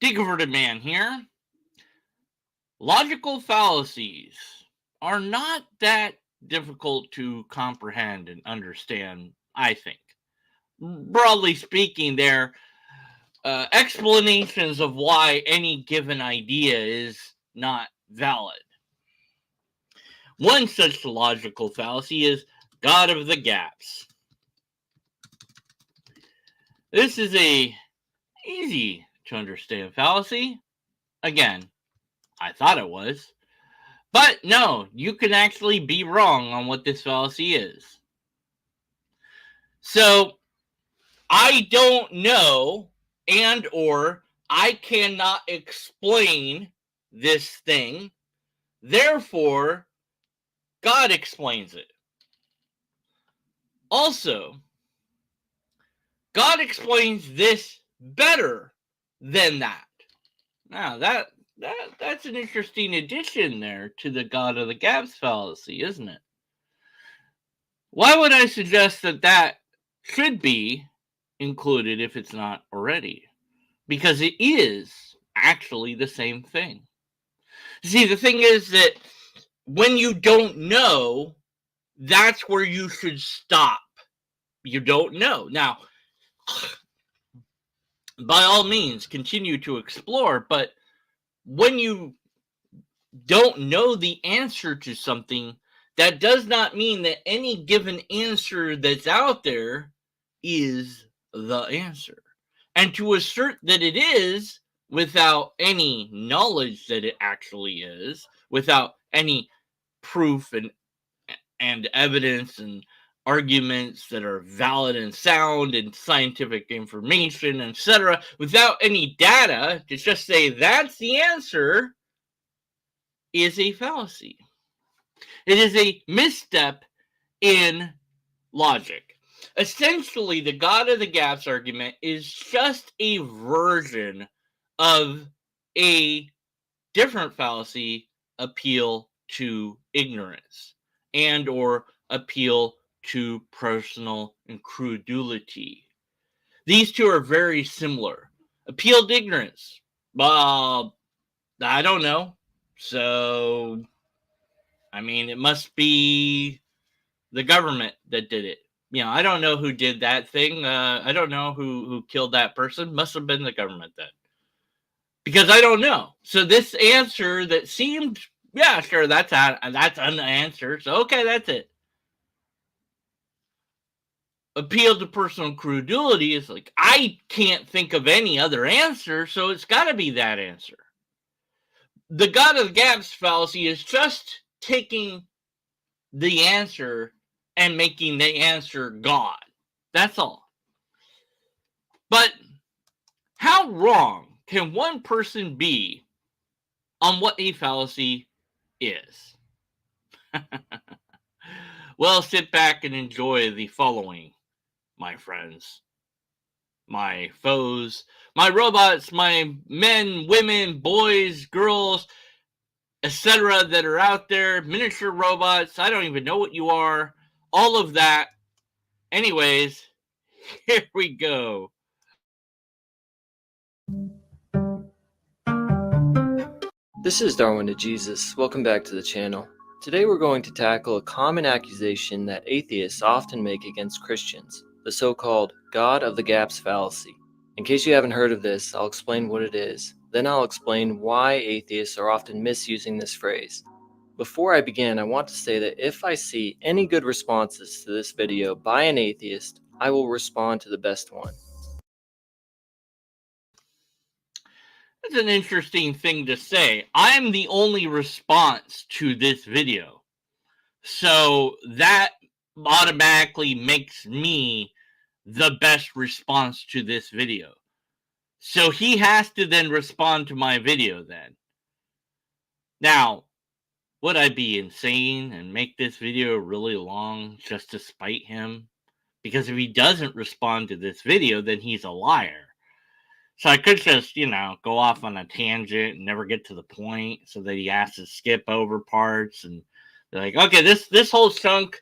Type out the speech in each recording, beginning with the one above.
Gigaverted Man here. Logical fallacies are not that difficult to comprehend and understand, I think. Broadly speaking, they're explanations of why any given idea is not valid. One such logical fallacy is God of the gaps. This is a easy to understand fallacy. Again, I thought it was. But no, you can actually be wrong on what this fallacy is. So, I don't know and or I cannot explain this thing. Therefore, God explains it. Also, God explains this better than that. Now, that's an interesting addition there to the God of the gaps fallacy, isn't it? Why would I suggest that should be included if it's not already? Because it is actually the same thing. See, the thing is that when you don't know, that's where you should stop. You don't know. Now, by all means, continue to explore, but when you don't know the answer to something, that does not mean that any given answer that's out there is the answer. And to assert that it is without any knowledge that it actually is, without any proof and evidence and arguments that are valid and sound and scientific information, etc., without any data, to just say that's the answer is a fallacy. It is a misstep in logic. Essentially, the God of the gaps argument is just a version of a different fallacy, appeal to ignorance and or appeal to personal incredulity. These two are very similar. Appeal to ignorance. I don't know. So, I mean, it must be the government that did it. I don't know who did that thing. I don't know who killed that person. Must have been the government then. Because I don't know. So this answer that seemed, yeah, sure, that's an answer. So, okay, that's it. Appeal to personal credulity is like, I can't think of any other answer, so it's got to be that answer. The God of the gaps fallacy is just taking the answer and making the answer God. That's all. But how wrong can one person be on what a fallacy is? Well, sit back and enjoy the following, my friends, my foes, my robots, my men, women, boys, girls, etc. that are out there, miniature robots, I don't even know what you are, all of that. Anyways, here we go. This is Darwin to Jesus. Welcome back to the channel. Today we're going to tackle a common accusation that atheists often make against Christians, the so-called God of the gaps fallacy. In case you haven't heard of this, I'll explain what it is. Then I'll explain why atheists are often misusing this phrase. Before I begin, I want to say that if I see any good responses to this video by an atheist, I will respond to the best one. That's an interesting thing to say. I'm the only response to this video. So that automatically makes me the best response to this video. So he has to then respond to my video then. Now, would I be insane and make this video really long just to spite him? Because if he doesn't respond to this video, then he's a liar. So I could just, go off on a tangent and never get to the point so that he has to skip over parts and be like, okay, this whole chunk,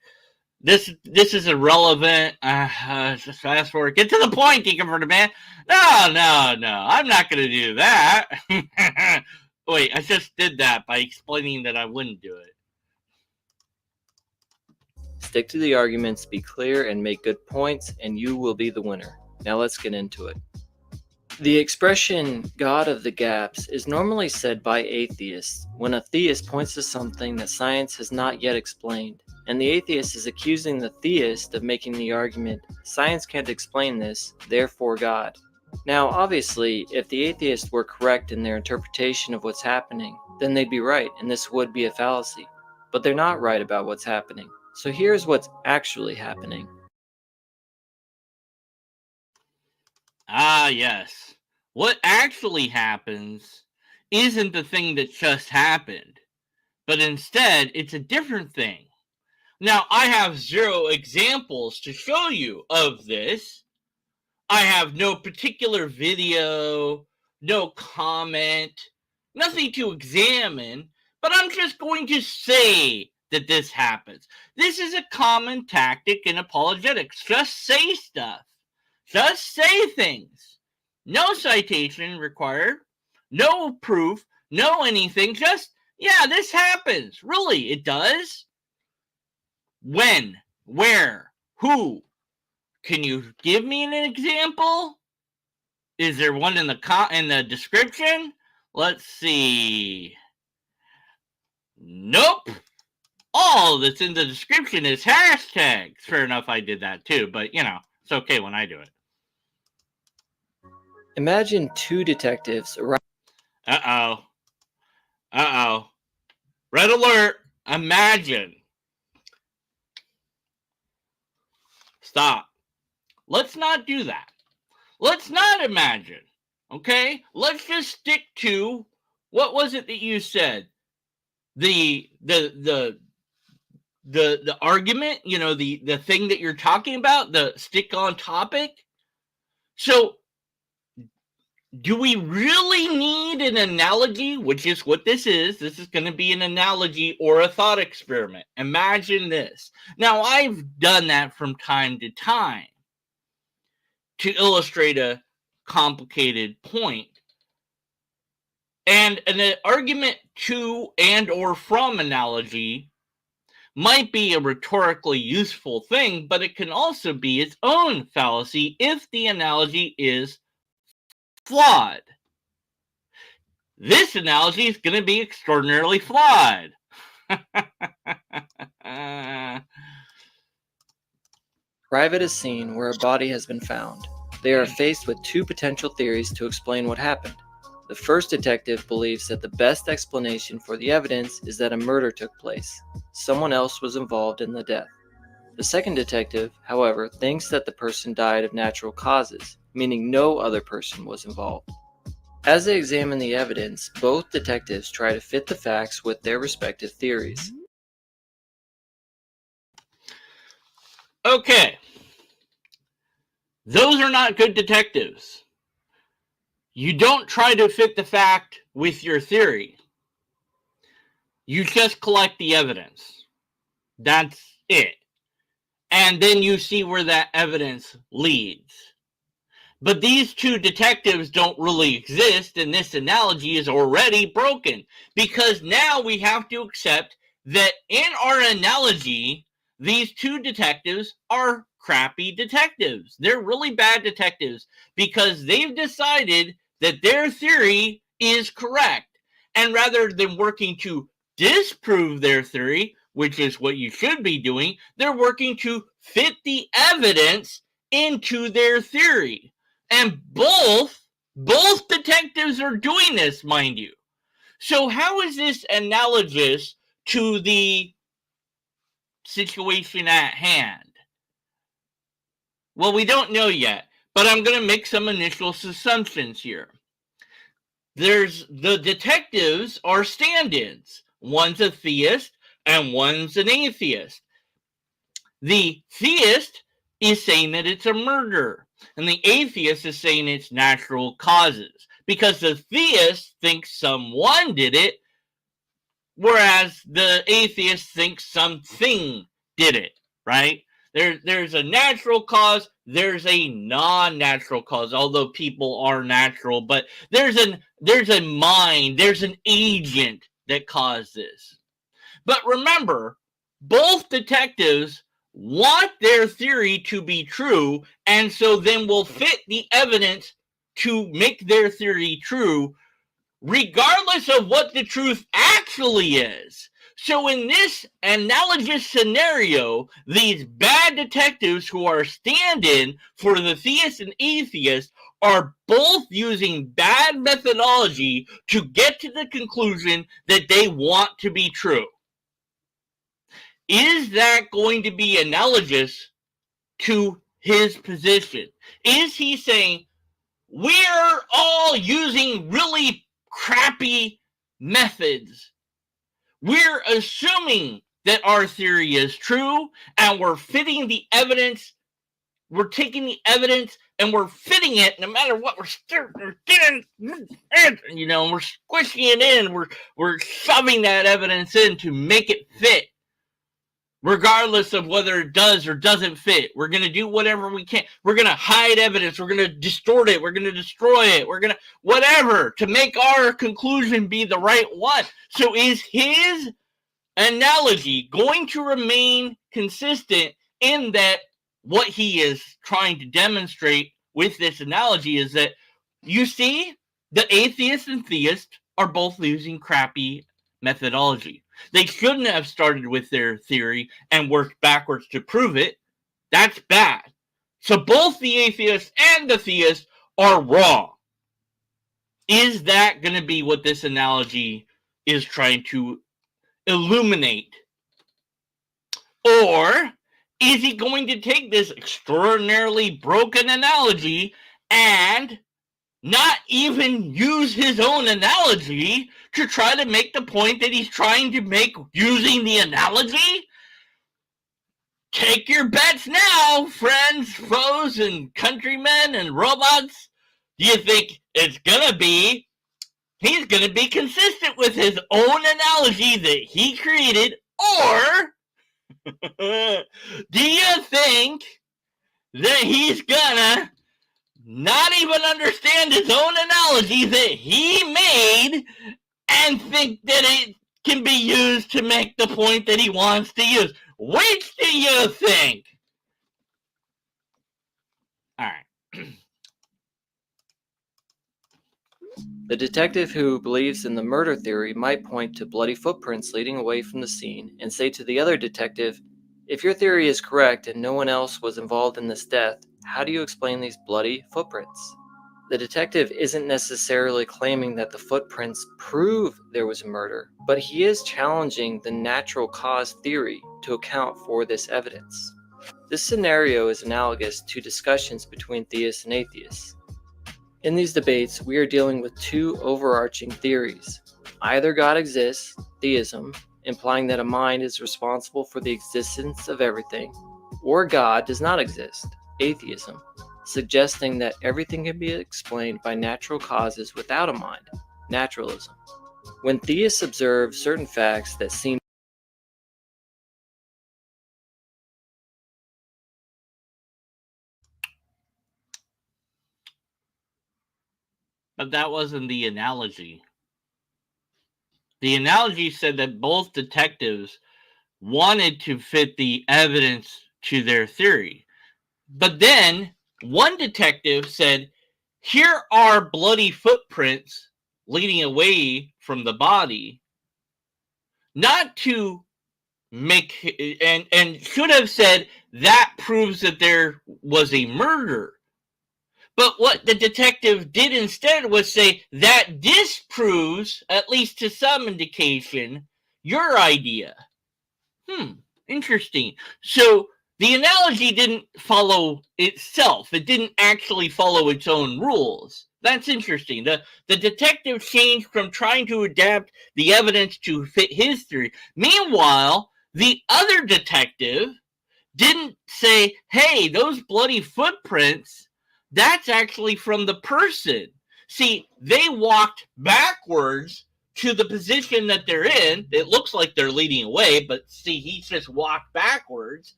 this is irrelevant. Just fast forward. Get to the point, Deacon for the man. No. I'm not going to do that. Wait, I just did that by explaining that I wouldn't do it. Stick to the arguments, be clear, and make good points, and you will be the winner. Now let's get into it. The expression God of the gaps is normally said by atheists when a theist points to something that science has not yet explained, and the atheist is accusing the theist of making the argument, science can't explain this, therefore God. Now, obviously, if the atheists were correct in their interpretation of what's happening, then they'd be right, and this would be a fallacy. But they're not right about what's happening. So here's what's actually happening. Ah, yes. What actually happens isn't the thing that just happened, but instead it's a different thing. Now, I have 0 examples to show you of this. I have no particular video, no comment, nothing to examine, but I'm just going to say that this happens. This is a common tactic in apologetics. Just say stuff. Just say things. No citation required. No proof. No anything. Just, yeah, this happens. Really, it does. When? Where? Who? Can you give me an example? Is there one in the description? Let's see. Nope. All that's in the description is hashtags. Fair enough, I did that too, but you know, it's okay when I do it. Imagine 2 detectives arrive. Uh-oh. Red alert. Imagine. Stop. Let's not do that. Let's not imagine. Okay? Let's just stick to, what was it that you said? The argument, you know, the thing that you're talking about, the stick on topic. So, do we really need an analogy, which is what this is? This is going to be an analogy or a thought experiment. Imagine this. Now, I've done that from time to time to illustrate a complicated point. And an argument to and or from analogy might be a rhetorically useful thing, but it can also be its own fallacy if the analogy is flawed. This analogy is going to be extraordinarily flawed. Arrive at a scene where a body has been found. They are faced with 2 potential theories to explain what happened. The first detective believes that the best explanation for the evidence is that a murder took place. Someone else was involved in the death. The second detective, however, thinks that the person died of natural causes, meaning no other person was involved. As they examine the evidence, both detectives try to fit the facts with their respective theories. Okay. Those are not good detectives. You don't try to fit the fact with your theory. You just collect the evidence. That's it. And then you see where that evidence leads. But these 2 detectives don't really exist, and this analogy is already broken. Because now we have to accept that in our analogy, these 2 detectives are crappy detectives. They're really bad detectives because they've decided that their theory is correct. And rather than working to disprove their theory, which is what you should be doing, they're working to fit the evidence into their theory. And both detectives are doing this, mind you. So how is this analogous to the situation at hand? Well, we don't know yet, but I'm going to make some initial assumptions here. The detectives are stand-ins. One's a theist and one's an atheist. The theist is saying that it's a murder, and the atheist is saying it's natural causes, because the theist thinks someone did it, whereas the atheist thinks something did it. right? There's a natural cause, there's a non-natural cause, although people are natural, but there's a mind, there's an agent that caused this. But remember, both detectives want their theory to be true, and so then will fit the evidence to make their theory true, regardless of what the truth actually is. So in this analogous scenario, these bad detectives who are stand-in for the theist and atheist are both using bad methodology to get to the conclusion that they want to be true. Is that going to be analogous to his position? Is he saying, we're all using really crappy methods? We're assuming that our theory is true, and we're fitting the evidence. We're taking the evidence and we're fitting it, no matter what. We're getting, you know, we're squishing it in. We're shoving that evidence in to make it fit, regardless of whether it does or doesn't fit. We're going to do whatever we can. We're going to hide evidence. We're going to distort it. We're going to destroy it. We're going to whatever to make our conclusion be the right one. So is his analogy going to remain consistent in that what he is trying to demonstrate with this analogy is that, you see, the atheist and theist are both using crappy methodology. They shouldn't have started with their theory and worked backwards to prove it. That's bad. So both the atheist and the theist are wrong. Is that going to be what this analogy is trying to illuminate? Or is he going to take this extraordinarily broken analogy and not even use his own analogy to try to make the point that he's trying to make using the analogy? Take your bets now, friends, foes, and countrymen and robots. Do you think it's gonna be, he's gonna be consistent with his own analogy that he created, or do you think that he's gonna not even understand his own analogy that he made and think that it can be used to make the point that he wants to use? Which do you think? All right. The detective who believes in the murder theory might point to bloody footprints leading away from the scene and say to the other detective, if your theory is correct and no one else was involved in this death, how do you explain these bloody footprints? The detective isn't necessarily claiming that the footprints prove there was a murder, but he is challenging the natural cause theory to account for this evidence. This scenario is analogous to discussions between theists and atheists. In these debates, we are dealing with two overarching theories. Either God exists, theism, implying that a mind is responsible for the existence of everything, or God does not exist, atheism, suggesting that everything can be explained by natural causes without a mind, naturalism. When theists observe certain facts that seem But that wasn't the analogy. The analogy said that both detectives wanted to fit the evidence to their theory. But then one detective said, here are bloody footprints leading away from the body, not to make, and should have said that proves that there was a murder. But what the detective did instead was say that disproves, at least to some indication, your idea. Interesting. So the analogy didn't follow itself. It didn't actually follow its own rules. That's interesting. The detective changed from trying to adapt the evidence to fit his theory. Meanwhile, the other detective didn't say, hey, those bloody footprints, that's actually from the person. See, they walked backwards to the position that they're in. It looks like they're leading away, but see, he just walked backwards.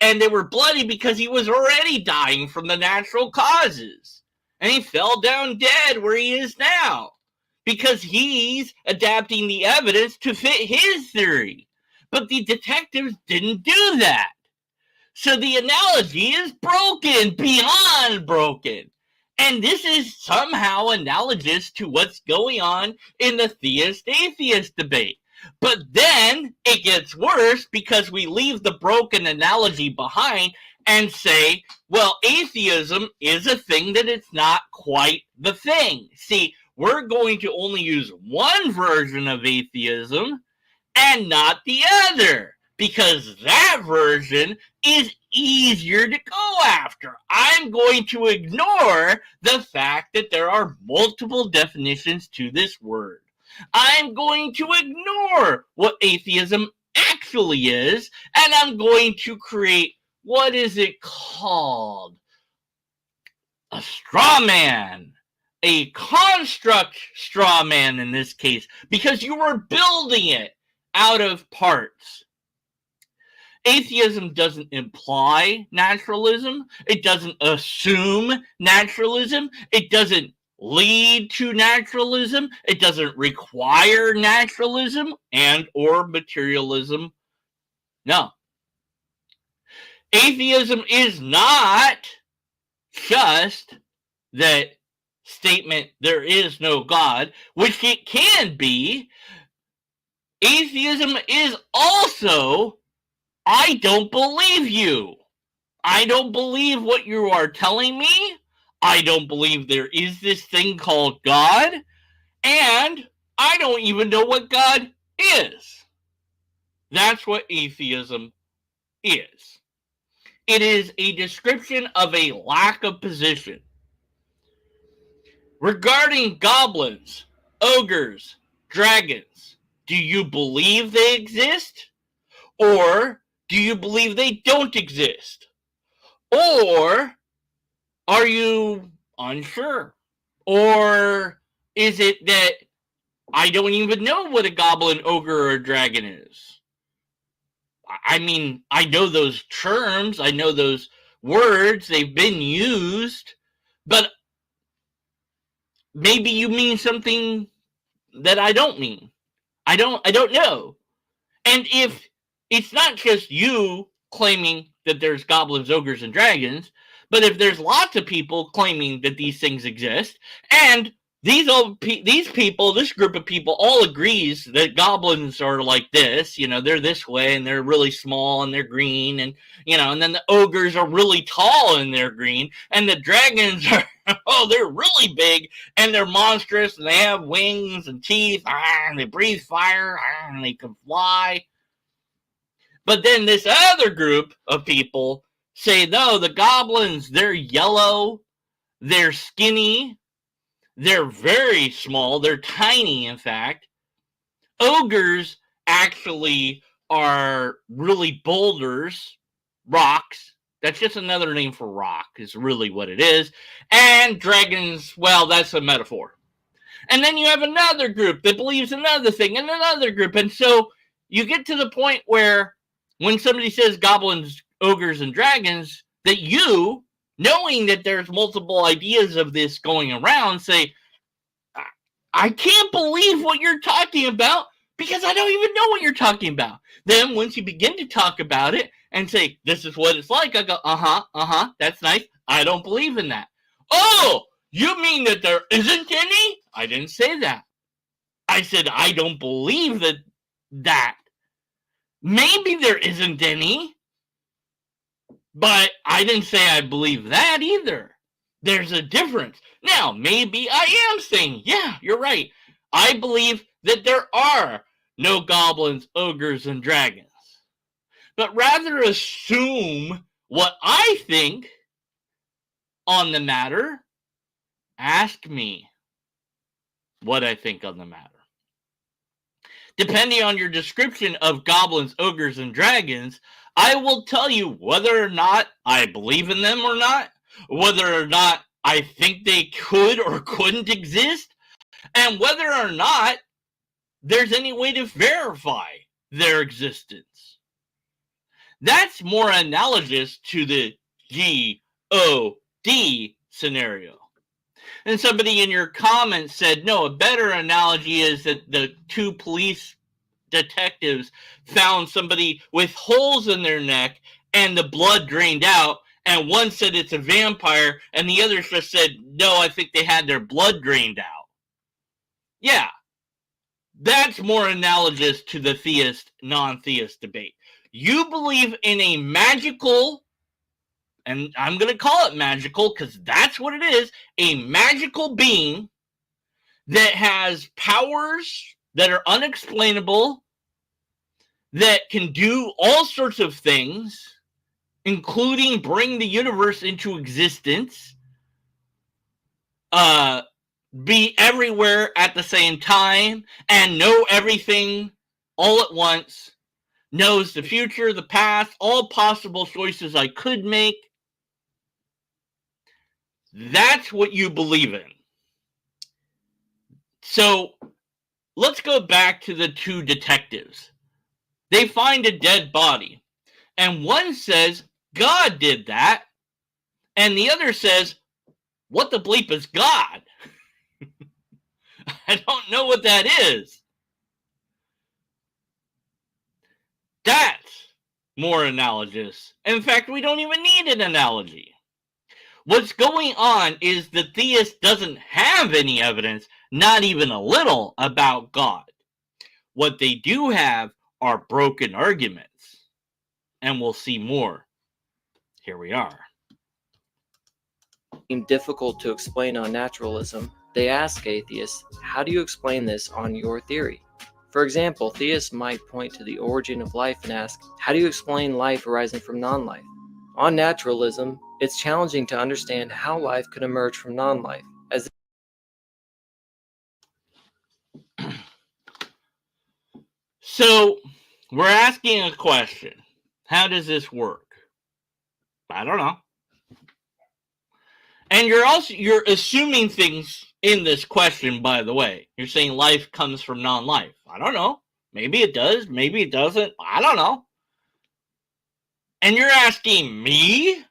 And they were bloody because he was already dying from the natural causes. And he fell down dead where he is now because he's adapting the evidence to fit his theory. But the detectives didn't do that. So the analogy is broken, beyond broken. And this is somehow analogous to what's going on in the theist-atheist debate. But then it gets worse because we leave the broken analogy behind and say, well, atheism is a thing that it's not quite the thing. See, we're going to only use one version of atheism and not the other, because that version is easier to go after. I'm going to ignore the fact that there are multiple definitions to this word. I'm going to ignore what atheism actually is, and I'm going to create, what is it called? A straw man. A construct straw man in this case, because you are building it out of parts. Atheism doesn't imply naturalism. It doesn't assume naturalism. It doesn't lead to naturalism. It doesn't require naturalism and or materialism. No. Atheism is not just that statement, there is no God, which it can be. Atheism is also, I don't believe you. I don't believe what you are telling me. I don't believe there is this thing called God. And I don't even know what God is. That's what atheism is. It is a description of a lack of position. Regarding goblins, ogres, dragons, do you believe they exist? Or do you believe they don't exist? Or are you unsure? Or is it that I don't even know what a goblin, ogre, or a dragon is? I mean, I know those terms, I know those words, they've been used, but maybe you mean something that I don't mean. I don't know. And if it's not just you claiming that there's goblins, ogres, and dragons, but if there's lots of people claiming that these things exist, and these people, this group of people, all agrees that goblins are like this, they're this way, and they're really small, and they're green, and and then the ogres are really tall and they're green, and the dragons are they're really big, and they're monstrous, and they have wings and teeth, and they breathe fire, and they can fly. But then this other group of people say, no, the goblins, they're yellow, they're skinny, they're very small, they're tiny, in fact. Ogres actually are really boulders, rocks. That's just another name for rock, is really what it is. And dragons, well, that's a metaphor. And then you have another group that believes another thing, and another group. And so you get to the point where when somebody says goblins, ogres, and dragons, that you, knowing that there's multiple ideas of this going around, say, I can't believe what you're talking about because I don't even know what you're talking about. Then once you begin to talk about it and say, this is what it's like, I go, that's nice. I don't believe in that. Oh, you mean that there isn't any? I didn't say that. I said, I don't believe that. Maybe there isn't any, but I didn't say I believe that either. There's a difference. Now, maybe I am saying, yeah, you're right. I believe that there are no goblins, ogres, and dragons. But rather assume what I think on the matter, ask me what I think on the matter. Depending on your description of goblins, ogres, and dragons, I will tell you whether or not I believe in them or not, whether or not I think they could or couldn't exist, and whether or not there's any way to verify their existence. That's more analogous to the G-O-D scenario. And somebody in your comments said, no, a better analogy is that the two police detectives found somebody with holes in their neck and the blood drained out, and one said it's a vampire, and the other just said, no, I think they had their blood drained out. Yeah, that's more analogous to the theist, non-theist debate. You believe in a magical, and I'm going to call it magical because that's what it is, a magical being that has powers that are unexplainable, that can do all sorts of things, including bring the universe into existence, be everywhere at the same time, and know everything all at once, knows the future, the past, all possible choices I could make. That's what you believe in. So let's go back to the two detectives. They find a dead body, and one says, God did that, and the other says, what the bleep is God? I don't know what that is. That's more analogous. In fact, we don't even need an analogy. What's going on is the theist doesn't have any evidence, not even a little, about God. What they do have are broken arguments. And we'll see more. Here we are. Difficult to explain on naturalism, they ask atheists, how do you explain this on your theory? For example, theists might point to the origin of life and ask, how do you explain life arising from non-life? On naturalism, it's challenging to understand how life could emerge from non-life, as So, we're asking a question. How does this work? I don't know. And you're assuming things in this question, by the way. You're saying life comes from non-life. I don't know. Maybe it does. Maybe it doesn't. I don't know. And you're asking me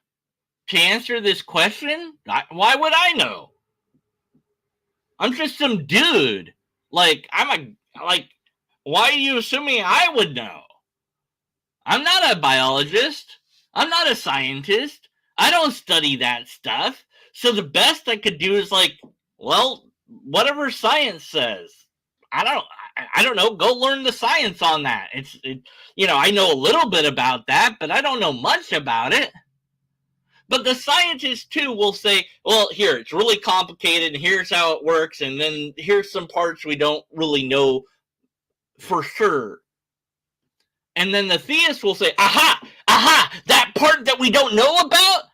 to answer this question? Why would I know? I'm just some dude. Why are you assuming I would know? I'm not a biologist. I'm not a scientist. I don't study that stuff. So the best I could do is whatever science says. I don't know. Go learn the science on that. I know a little bit about that, but I don't know much about it. But the scientists too will say, well, here, it's really complicated, and here's how it works, and then here's some parts we don't really know for sure. And then the theist will say, aha, that part that we don't know about,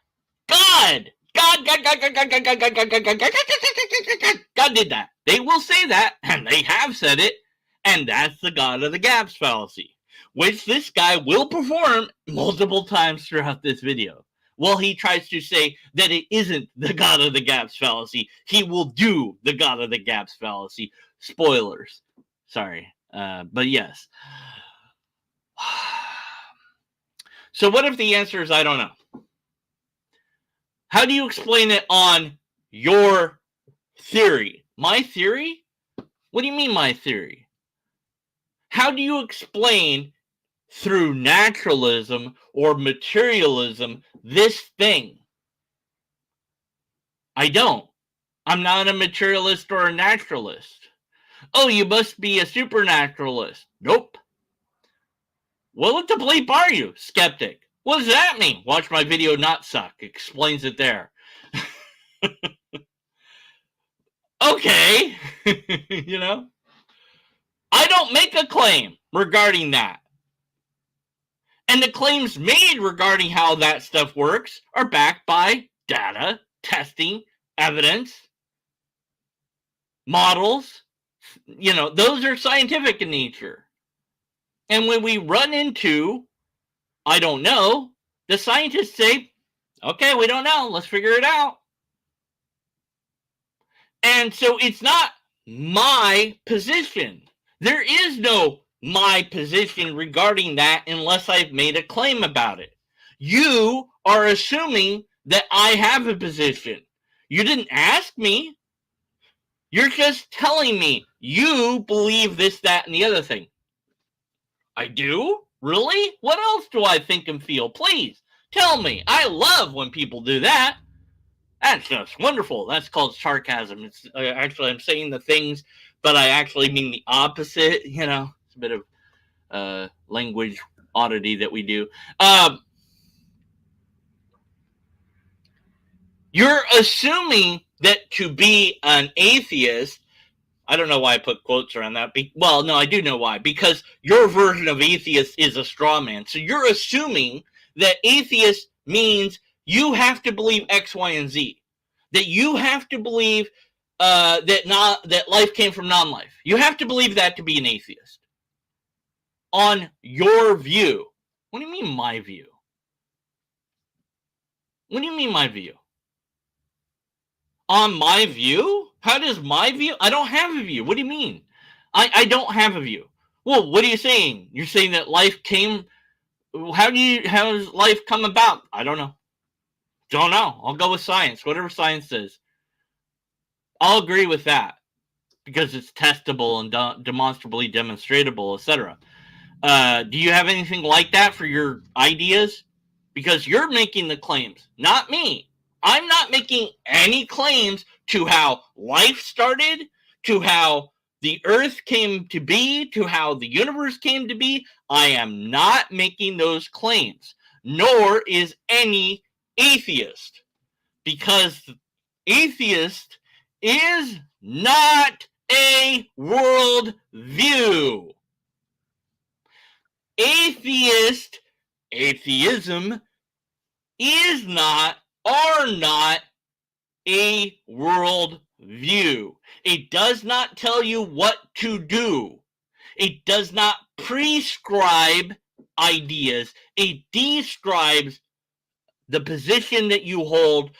God did that. They will say that, and they have said it, and that's the God of the gaps fallacy, which this guy will perform multiple times throughout this video. Well, he tries to say that it isn't the God of the gaps fallacy. He will do the God of the gaps fallacy. Spoilers. Sorry. But yes. So what if the answer is I don't know? How do you explain it on your theory? My theory? What do you mean my theory? How do you explain through naturalism or materialism this thing? I don't. I'm not a materialist or a naturalist. Oh, you must be a supernaturalist. Nope. Well, what the bleep are you, skeptic? What does that mean? Watch my video Not Suck. Explains it there. Okay. I don't make a claim regarding that. And the claims made regarding how that stuff works are backed by data, testing, evidence, models. Those are scientific in nature. And when we run into, I don't know, the scientists say, okay, we don't know. Let's figure it out. And so it's not my position. There is no my position regarding that unless I've made a claim about it. You are assuming that I have a position. You didn't ask me. You're just telling me you believe this, that, and the other thing. I do? Really? What else do I think and feel? Please tell me. I love when people do that. That's just wonderful. That's called sarcasm. It's actually, I'm saying the things, but I actually mean the opposite. You know, it's a bit of language oddity that we do. You're assuming that to be an atheist, I don't know why I put quotes around that. Well, no, I do know why. Because your version of atheist is a straw man. So you're assuming that atheist means you have to believe X, Y, and Z. That you have to believe that life came from non-life. You have to believe that to be an atheist. On your view. What do you mean my view? What do you mean my view? On my view? How does my view? I don't have a view. What do you mean? I don't have a view. Well, what are you saying? You're saying that life came. How does life come about? I don't know. Don't know. I'll go with science. Whatever science says. I'll agree with that because it's testable and demonstrably demonstratable, etc. Do you have anything like that for your ideas? Because you're making the claims, not me. I'm not making any claims to how life started, to how the earth came to be, to how the universe came to be. I am not making those claims, nor is any atheist, because atheist is not a world view. Atheism is not, are not a world view. It does not tell you what to do. It does not prescribe ideas. It describes the position that you hold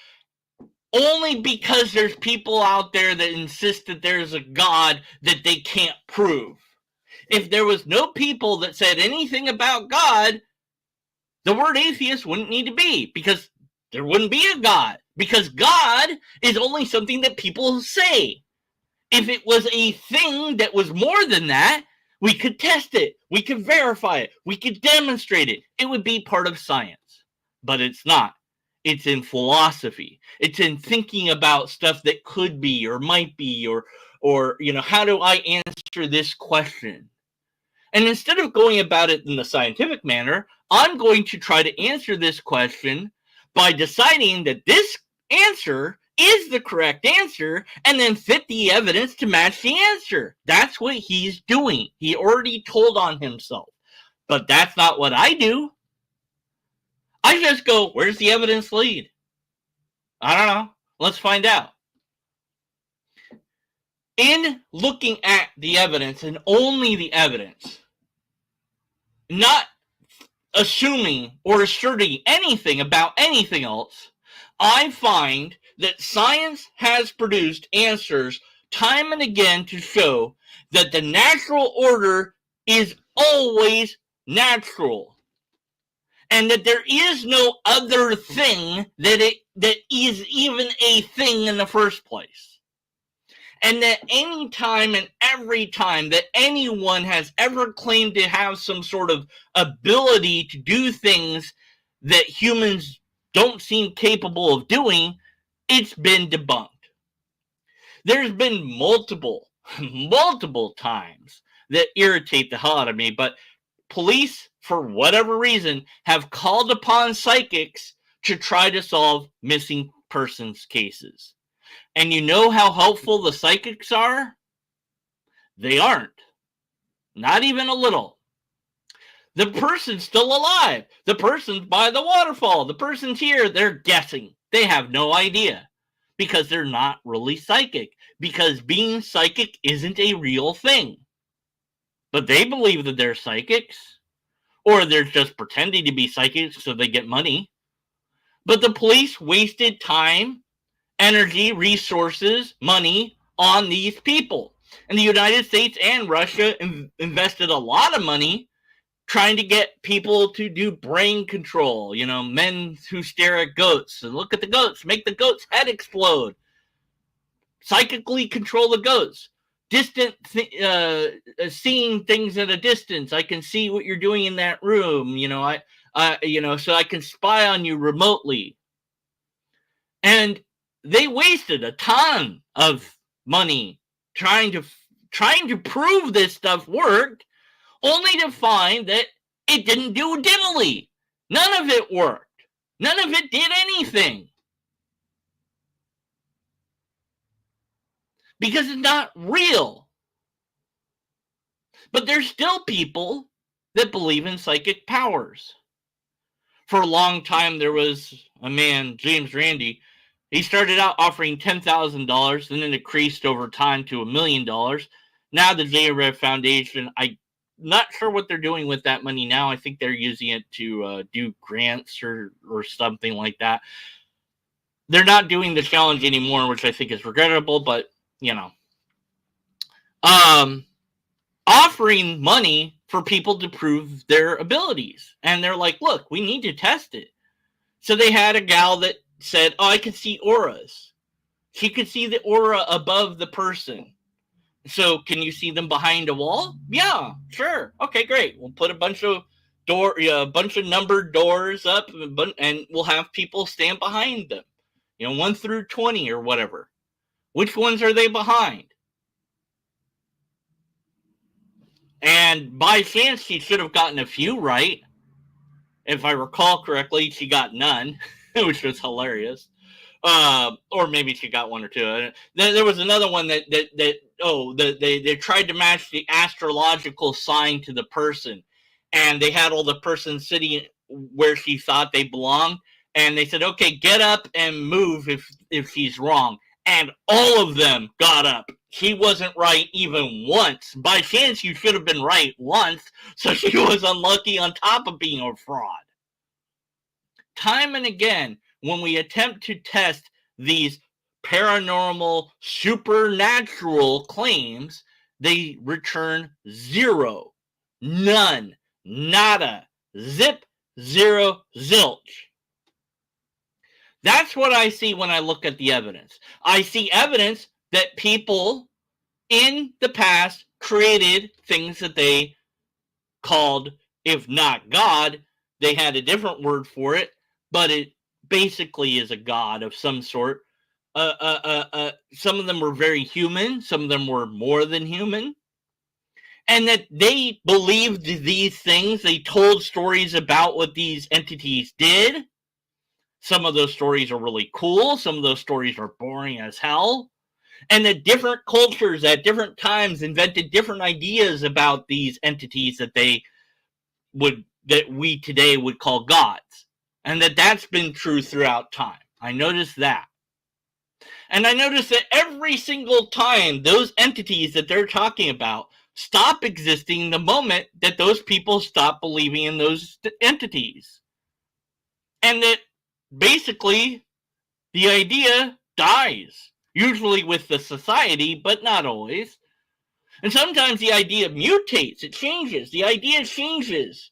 only because there's people out there that insist that there's a God that they can't prove. If there was no people that said anything about God, the word atheist wouldn't need to be, because there wouldn't be a God, because God is only something that people say. If it was a thing that was more than that, we could test it, we could verify it, we could demonstrate it. It would be part of science, but it's not. It's in philosophy. It's in thinking about stuff that could be or might be, or you know, how do I answer this question? And instead of going about it in the scientific manner, I'm going to try to answer this question by deciding that this answer is the correct answer and then fit the evidence to match the answer. That's what he's doing. He already told on himself. But that's not what I do. I just go, where's the evidence lead? I don't know. Let's find out. In looking at the evidence and only the evidence, not assuming or asserting anything about anything else, I find that science has produced answers time and again to show that the natural order is always natural, and that there is no other thing that is even a thing in the first place. And that any time and every time that anyone has ever claimed to have some sort of ability to do things that humans don't seem capable of doing, it's been debunked. There's been multiple times that irritate the hell out of me, but police, for whatever reason, have called upon psychics to try to solve missing persons cases. And you know how helpful the psychics are? They aren't. Not even a little. The person's still alive. The person's by the waterfall. The person's here. They're guessing. They have no idea. Because they're not really psychic. Because being psychic isn't a real thing. But they believe that they're psychics. Or they're just pretending to be psychics so they get money. But the police wasted time, energy, resources, money on these people. And the United States and Russia invested a lot of money trying to get people to do brain control. Men who stare at goats and look at the goats, make the goat's head explode, psychically control the goats. Seeing things at a distance. I can see what you're doing in that room. So I can spy on you remotely. And they wasted a ton of money trying to prove this stuff worked, only to find that it didn't do diddly. None of it worked. None of it did anything. Because it's not real. But there's still people that believe in psychic powers. For a long time, there was a man, James Randi. He started out offering $10,000, and then increased over time to $1 million. Now the JREV Foundation, I'm not sure what they're doing with that money now. I think they're using it to do grants or something like that. They're not doing the challenge anymore, which I think is regrettable, but, offering money for people to prove their abilities. And they're like, look, we need to test it. So they had a gal that said, I can see auras. She could see the aura above the person. So can you see them behind a wall? Yeah, sure. Okay, great. We'll put a bunch of numbered doors up, and we'll have people stand behind them. 1 through 20 or whatever. Which ones are they behind? And by chance, she should have gotten a few right. If I recall correctly, she got none, which was hilarious. Or maybe she got 1 or 2. Then there was another one that they tried to match the astrological sign to the person, and they had all the person sitting where she thought they belonged, and they said, okay, get up and move if she's wrong. And all of them got up. She wasn't right even once. By chance, you should have been right once, so she was unlucky on top of being a fraud. Time and again, when we attempt to test these paranormal, supernatural claims, they return 0, none, nada, zip, 0, zilch. That's what I see when I look at the evidence. I see evidence that people in the past created things that they called, if not God, they had a different word for it, but it basically is a god of some sort. Some of them were very human. Some of them were more than human. And that they believed these things. They told stories about what these entities did. Some of those stories are really cool. Some of those stories are boring as hell. And that different cultures at different times invented different ideas about these entities that we today would call gods. And that's been true throughout time. I noticed that. And I noticed that every single time those entities that they're talking about stop existing the moment that those people stop believing in those entities. And that basically the idea dies. Usually with the society, but not always. And sometimes the idea mutates. It changes. The idea changes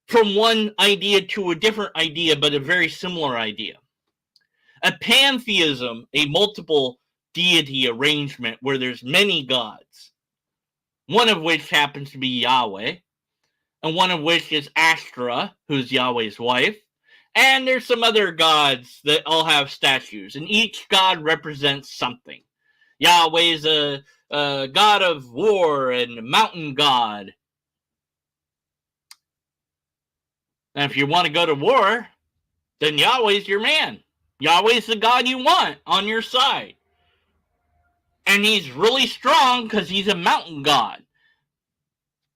from one idea to a different idea, but a very similar idea. A pantheism, a multiple deity arrangement where there's many gods, one of which happens to be Yahweh, and one of which is Ashtra, who's Yahweh's wife, and there's some other gods that all have statues, and each god represents something. Yahweh's a god of war and a mountain god. And if you want to go to war, then Yahweh's your man. Yahweh's the god you want on your side. And he's really strong because he's a mountain god.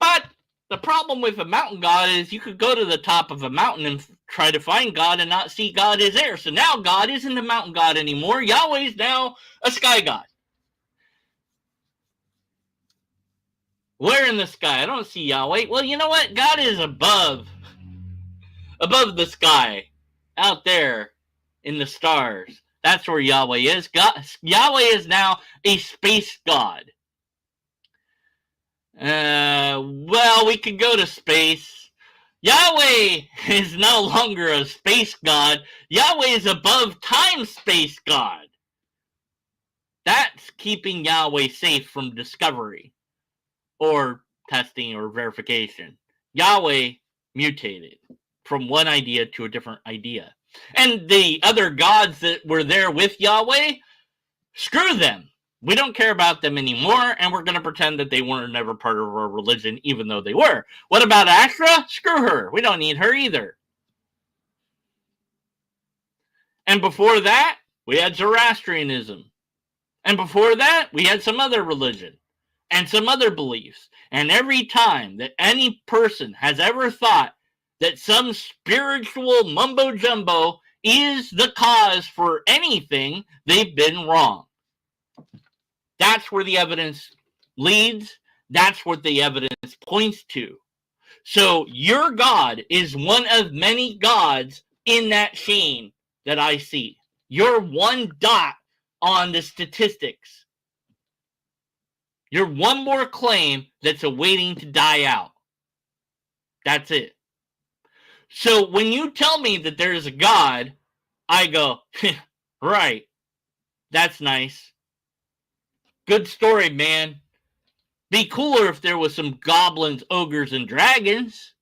But the problem with a mountain god is you could go to the top of a mountain and try to find God and not see God is there. So now God isn't a mountain god anymore. Yahweh's now a sky god. Where in the sky? I don't see Yahweh. Well, you know what? God is above the sky, out there in the stars. That's where Yahweh is. Yahweh is now a space god. Well, we could go to space. Yahweh is no longer a space god. Yahweh is above time-space god. That's keeping Yahweh safe from discovery or testing or verification. Yahweh mutated from one idea to a different idea. And the other gods that were there with Yahweh, screw them. We don't care about them anymore, and we're going to pretend that they were never part of our religion, even though they were. What about Ashra? Screw her. We don't need her either. And before that, we had Zoroastrianism. And before that, we had some other religion and some other beliefs. And every time that any person has ever thought that some spiritual mumbo jumbo is the cause for anything, they've been wrong. That's where the evidence leads. That's what the evidence points to. So your God is one of many gods in that chain that I see. You're one dot on the statistics. You're one more claim that's awaiting to die out. That's it. So when you tell me that there's a God, I go, right, that's nice. Good story, man. Be cooler if there was some goblins, ogres, and dragons,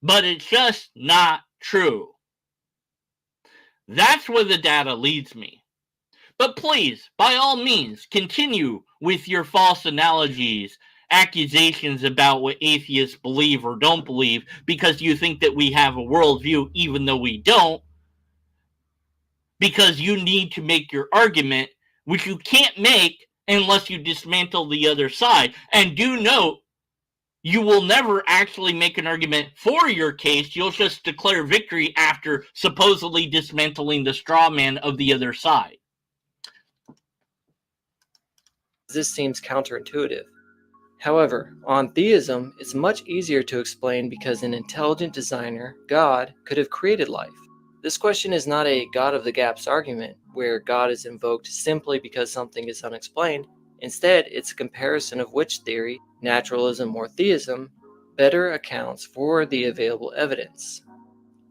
but it's just not true. That's where the data leads me. But please, by all means, continue with your false analogies, accusations about what atheists believe or don't believe because you think that we have a worldview even though we don't, because you need to make your argument, which you can't make unless you dismantle the other side. And do note, you will never actually make an argument for your case. You'll just declare victory after supposedly dismantling the straw man of the other side. This seems counterintuitive. However, on theism, it's much easier to explain because an intelligent designer, God, could have created life. This question is not a God of the gaps argument, where God is invoked simply because something is unexplained. Instead, it's a comparison of which theory, naturalism or theism, better accounts for the available evidence.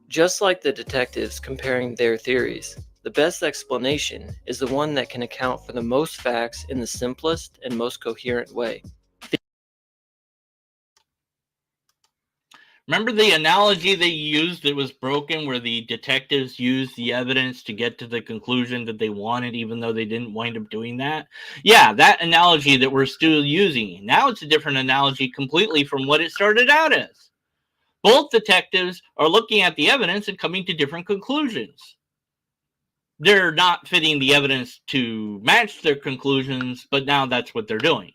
Just like the detectives comparing their theories, the best explanation is the one that can account for the most facts in the simplest and most coherent way. Remember the analogy they used that was broken, where the detectives used the evidence to get to the conclusion that they wanted, even though they didn't wind up doing that? Yeah, that analogy that we're still using. Now it's a different analogy completely from what it started out as. Both detectives are looking at the evidence and coming to different conclusions. They're not fitting the evidence to match their conclusions, but now that's what they're doing.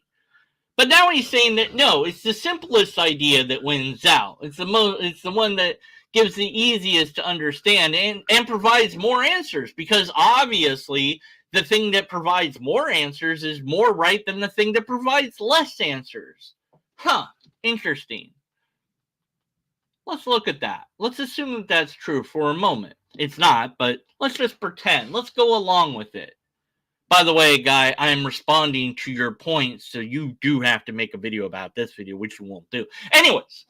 But now he's saying that no, it's the simplest idea that wins out. It's the one that gives the easiest to understand and provides more answers, because obviously the thing that provides more answers is more right than the thing that provides less answers. Interesting. Let's look at that. Let's assume that that's true for a moment. It's not, but let's just pretend. Let's go along with it. By the way, Guy, I'm responding to your points, so you do have to make a video about this video, which you won't do. Anyways,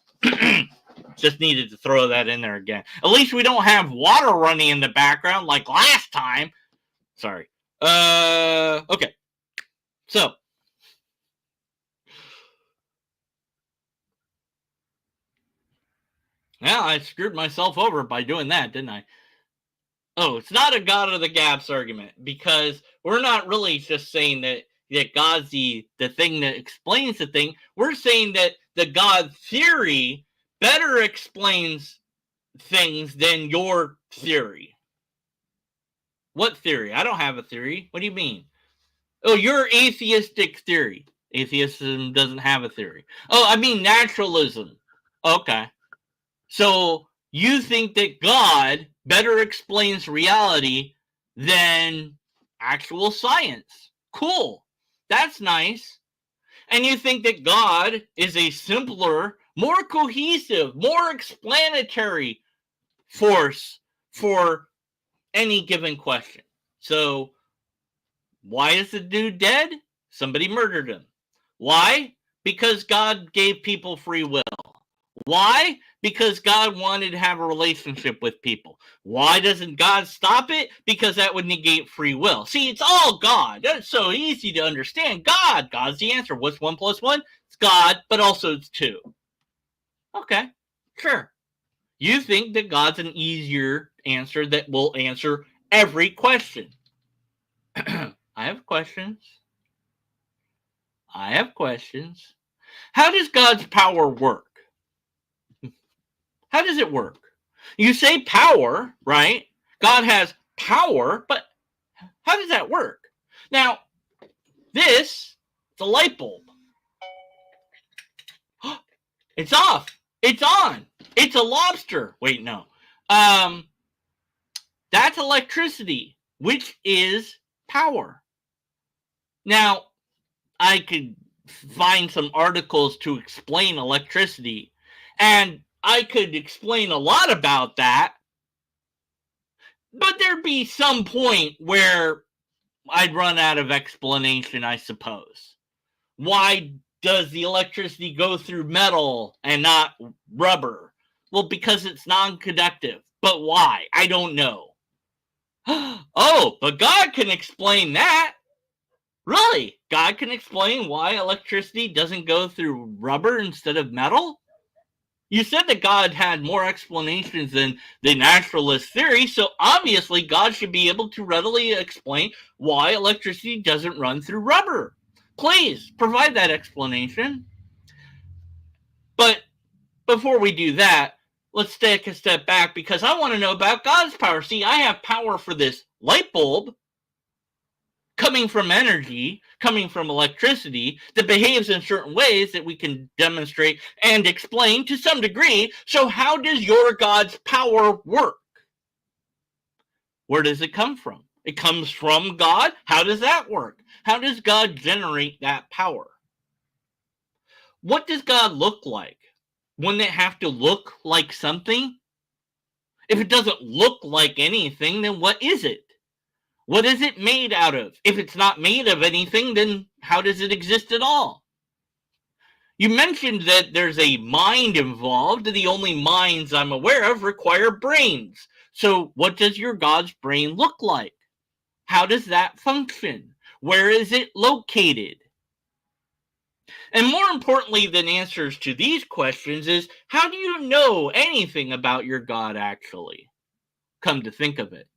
just needed to throw that in there again. At least we don't have water running in the background like last time. Sorry. Okay. So, yeah, I screwed myself over by doing that, didn't I? Oh, it's not a God of the gaps argument, because we're not really just saying that God's the thing that explains the thing. We're saying that the God theory better explains things than your theory. What theory? I don't have a theory. What do you mean? Oh, your atheistic theory. Atheism doesn't have a theory. Oh, I mean naturalism. Okay. So you think that God better explains reality than actual science. Cool. That's nice. And you think that God is a simpler, more cohesive, more explanatory force for any given question. So why is the dude dead? Somebody murdered him. Why? Because God gave people free will. Why? Because God wanted to have a relationship with people. Why doesn't God stop it? Because that would negate free will. See, it's all God. That's so easy to understand. God's the answer. What's 1 plus 1? It's God, but also it's 2. Okay, sure. You think that God's an easier answer that will answer every question. I have questions. How does God's power work? How does it work? You say power, right? God has power, but how does that work? Now, this is a light bulb. It's off. It's on. It's a lobster. Wait, no. That's electricity, which is power. Now, I could find some articles to explain electricity, and I could explain a lot about that, but there'd be some point where I'd run out of explanation, I suppose. Why does the electricity go through metal and not rubber? Well, because it's non-conductive. But why? I don't know. Oh, but God can explain that. Really? God can explain why electricity doesn't go through rubber instead of metal? You said that God had more explanations than the naturalist theory, so obviously God should be able to readily explain why electricity doesn't run through rubber. Please, provide that explanation. But before we do that, let's take a step back because I want to know about God's power. See, I have power for this light bulb coming from energy, coming from electricity that behaves in certain ways that we can demonstrate and explain to some degree. So how does your God's power work? Where does it come from? It comes from God? How does that work? How does God generate that power? What does God look like? Wouldn't it have to look like something? If it doesn't look like anything, then what is it? What is it made out of? If it's not made of anything, then how does it exist at all? You mentioned that there's a mind involved. The only minds I'm aware of require brains. So what does your God's brain look like? How does that function? Where is it located? And more importantly than answers to these questions is, how do you know anything about your God actually? Come to think of it.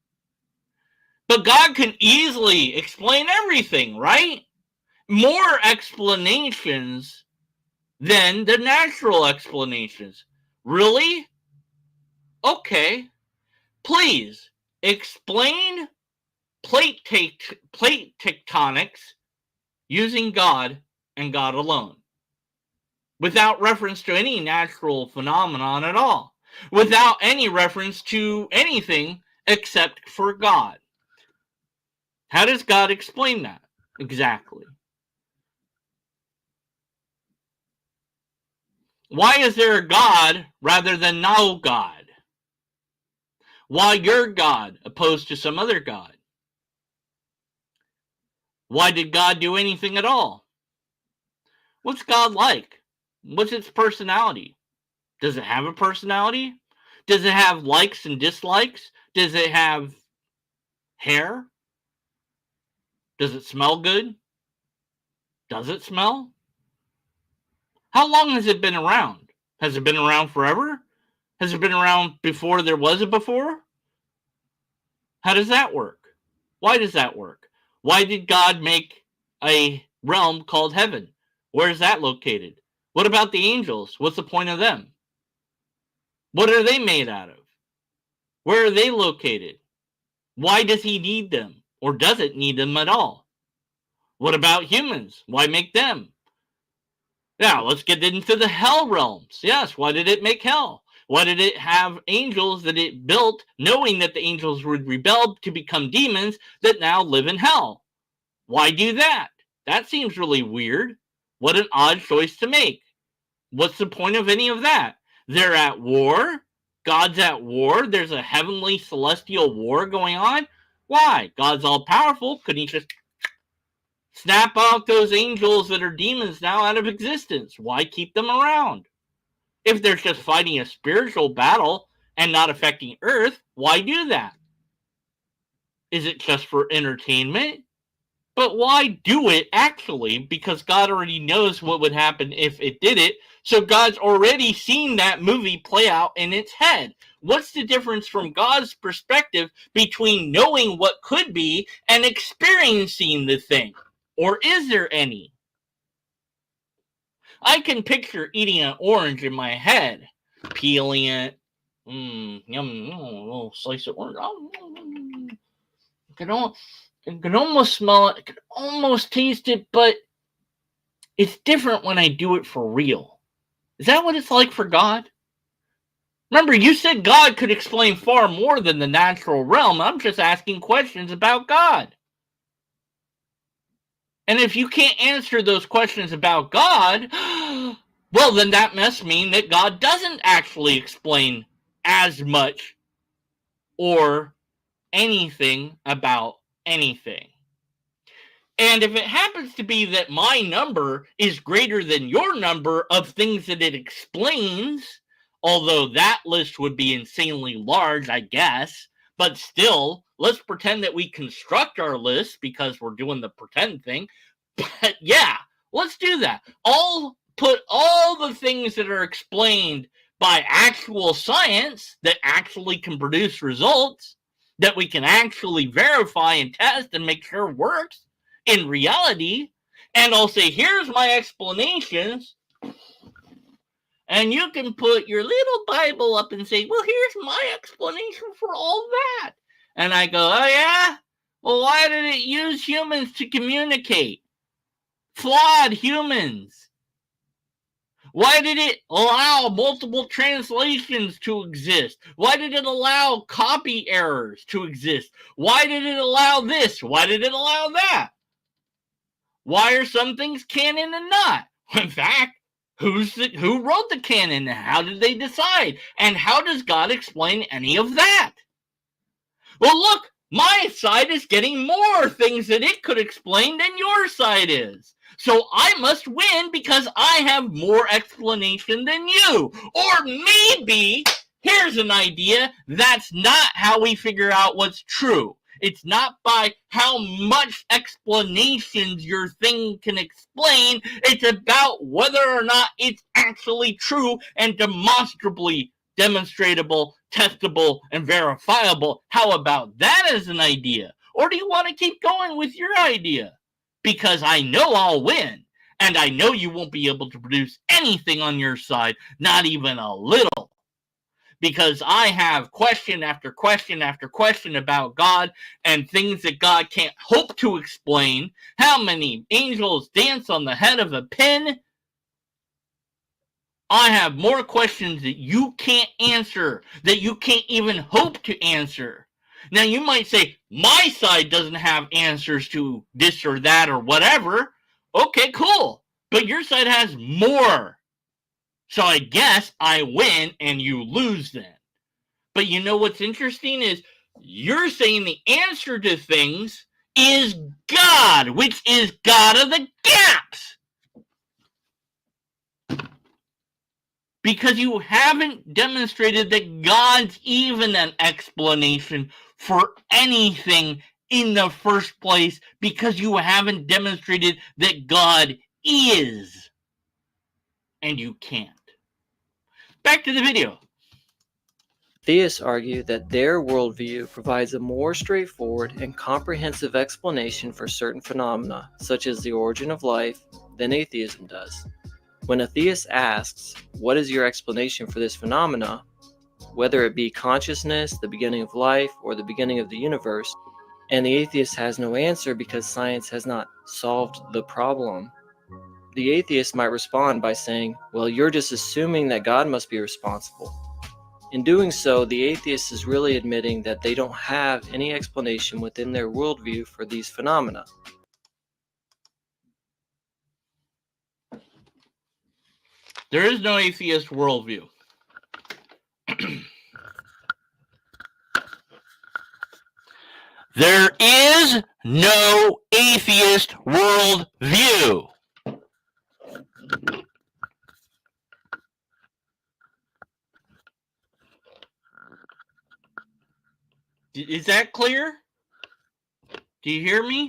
But God can easily explain everything, right? More explanations than the natural explanations. Really? Okay. Please explain plate tectonics using God and God alone, without reference to any natural phenomenon at all, without any reference to anything except for God. How does God explain that exactly? Why is there a God rather than no God? Why your God opposed to some other God? Why did God do anything at all? What's God like? What's its personality? Does it have a personality? Does it have likes and dislikes? Does it have hair? Does it smell good? Does it smell? How long has it been around? Has it been around forever? Has it been around before there was a before? How does that work? Why does that work? Why did God make a realm called heaven? Where is that located? What about the angels? What's the point of them? What are they made out of? Where are they located? Why does he need them? Or does it need them at all? What about humans? Why make them? Now, let's get into the hell realms. Yes, why did it make hell? Why did it have angels that it built, knowing that the angels would rebel to become demons that now live in hell? Why do that? That seems really weird. What an odd choice to make. What's the point of any of that? They're at war. God's at war. There's a heavenly celestial war going on. Why? God's all powerful. Couldn't he just Snap out those angels that are demons now out of existence. Why keep them around? If they're just fighting a spiritual battle and not affecting Earth, why do that? Is it just for entertainment? But why do it actually? Because God already knows what would happen if it did it. So God's already seen that movie play out in its head. What's the difference from God's perspective between knowing what could be and experiencing the thing? Or is there any? I can picture eating an orange in my head, peeling it, yum, a little slice of orange. I can almost smell it, I can almost taste it, but it's different when I do it for real. Is that what it's like for God? Remember, you said God could explain far more than the natural realm. I'm just asking questions about God. And if you can't answer those questions about God, well, then that must mean that God doesn't actually explain as much or anything about anything. And if it happens to be that my number is greater than your number of things that it explains, although that list would be insanely large, I guess, but still, let's pretend that we construct our list because we're doing the pretend thing. But yeah, let's do that. I'll put all the things that are explained by actual science that actually can produce results that we can actually verify and test and make sure works in reality, and I'll say, here's my explanations, and you can put your little Bible up and say, well, here's my explanation for all that. And I go, oh yeah? Well, why did it use humans to communicate? Flawed humans. Why did it allow multiple translations to exist? Why did it allow copy errors to exist? Why did it allow this? Why did it allow that? Why are some things canon and not? In fact, who wrote the canon? How did they decide? And how does God explain any of that? Well, look, my side is getting more things that it could explain than your side is. So I must win because I have more explanation than you. Or maybe, here's an idea, that's not how we figure out what's true. It's not by how much explanations your thing can explain. It's about whether or not it's actually true and demonstrably demonstratable, testable, and verifiable. How about that as an idea? Or do you want to keep going with your idea? Because I know I'll win, and I know you won't be able to produce anything on your side, not even a little. Because I have question after question after question about God and things that God can't hope to explain. How many angels dance on the head of a pin? I have more questions that you can't answer, that you can't even hope to answer. Now, you might say, my side doesn't have answers to this or that or whatever. Okay, cool. But your side has more. So I guess I win and you lose then. But you know what's interesting is you're saying the answer to things is God, which is God of the gaps. Because you haven't demonstrated that God's even an explanation for anything in the first place, because you haven't demonstrated that God is. And you can't. Back to the video. Theists argue that their worldview provides a more straightforward and comprehensive explanation for certain phenomena, such as the origin of life, than atheism does. When a theist asks, what is your explanation for this phenomena, whether it be consciousness, the beginning of life, or the beginning of the universe, and the atheist has no answer because science has not solved the problem, the atheist might respond by saying, well, you're just assuming that God must be responsible. In doing so, the atheist is really admitting that they don't have any explanation within their worldview for these phenomena. There is no atheist worldview. There is no atheist worldview. Is that clear? Do you hear me?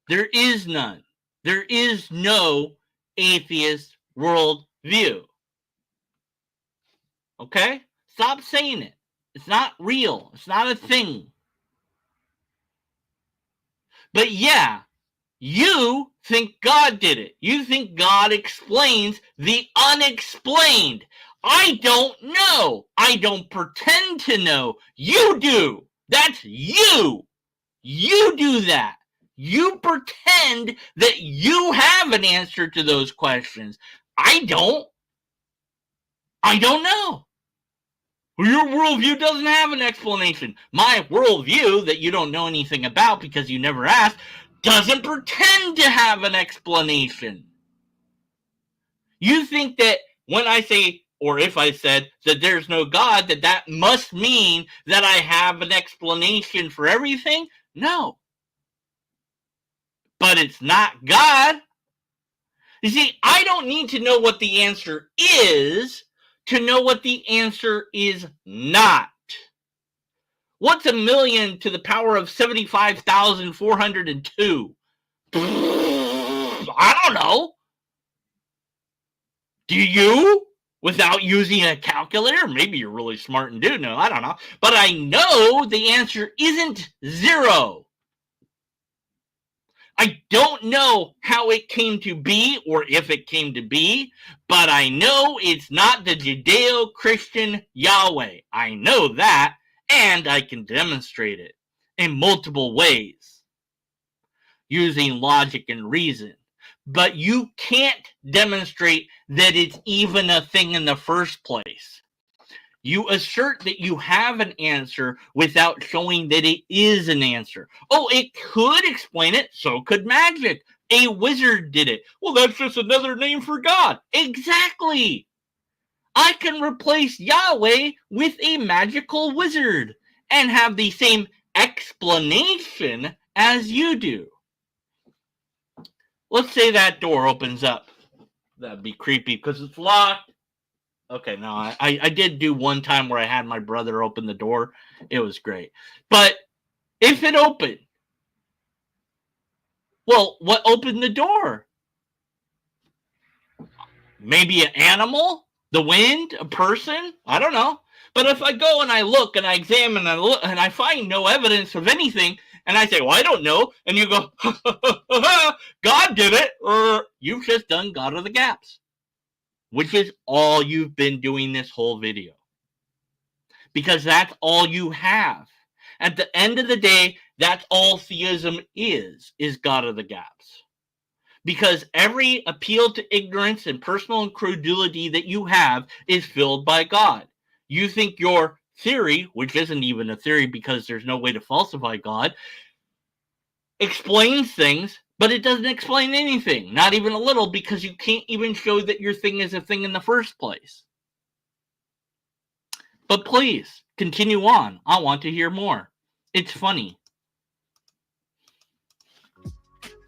There is none. There is no atheist worldview. Okay? Stop saying it. It's not real. It's not a thing. But yeah, you think God did it. You think God explains the unexplained. I don't know. I don't pretend to know. You do. That's you. You do that. You pretend that you have an answer to those questions. I don't. I don't know. Your worldview doesn't have an explanation. My worldview, that you don't know anything about because you never asked, doesn't pretend to have an explanation. You think that when I say, or if I said, that there's no God, that must mean that I have an explanation for everything? No. But it's not God. You see, I don't need to know what the answer is to know what the answer is not. What's 1,000,000 to the power of 75,402? I don't know. Do you? Without using a calculator? Maybe you're really smart and do know. I don't know. But I know the answer isn't 0. I don't know how it came to be or if it came to be, but I know it's not the Judeo-Christian Yahweh. I know that, and I can demonstrate it in multiple ways using logic and reason. But you can't demonstrate that it's even a thing in the first place. You assert that you have an answer without showing that it is an answer. Oh, it could explain it. So could magic. A wizard did it. Well, that's just another name for God. Exactly. I can replace Yahweh with a magical wizard and have the same explanation as you do. Let's say that door opens up. That'd be creepy because it's locked. Okay, no, I did do one time where I had my brother open the door. It was great. But if it opened, well, what opened the door? Maybe an animal? The wind? A person? I don't know. But if I go and I look and I examine and I look and I find no evidence of anything, and I say, well, I don't know, and you go, God did it, or you've just done God of the gaps, which is all you've been doing this whole video. Because that's all you have. At the end of the day, that's all theism is God of the gaps. Because every appeal to ignorance and personal incredulity that you have is filled by God. You think your theory, which isn't even a theory because there's no way to falsify God, explains things, but it doesn't explain anything. Not even a little, because you can't even show that your thing is a thing in the first place. But please, continue on. I want to hear more. It's funny.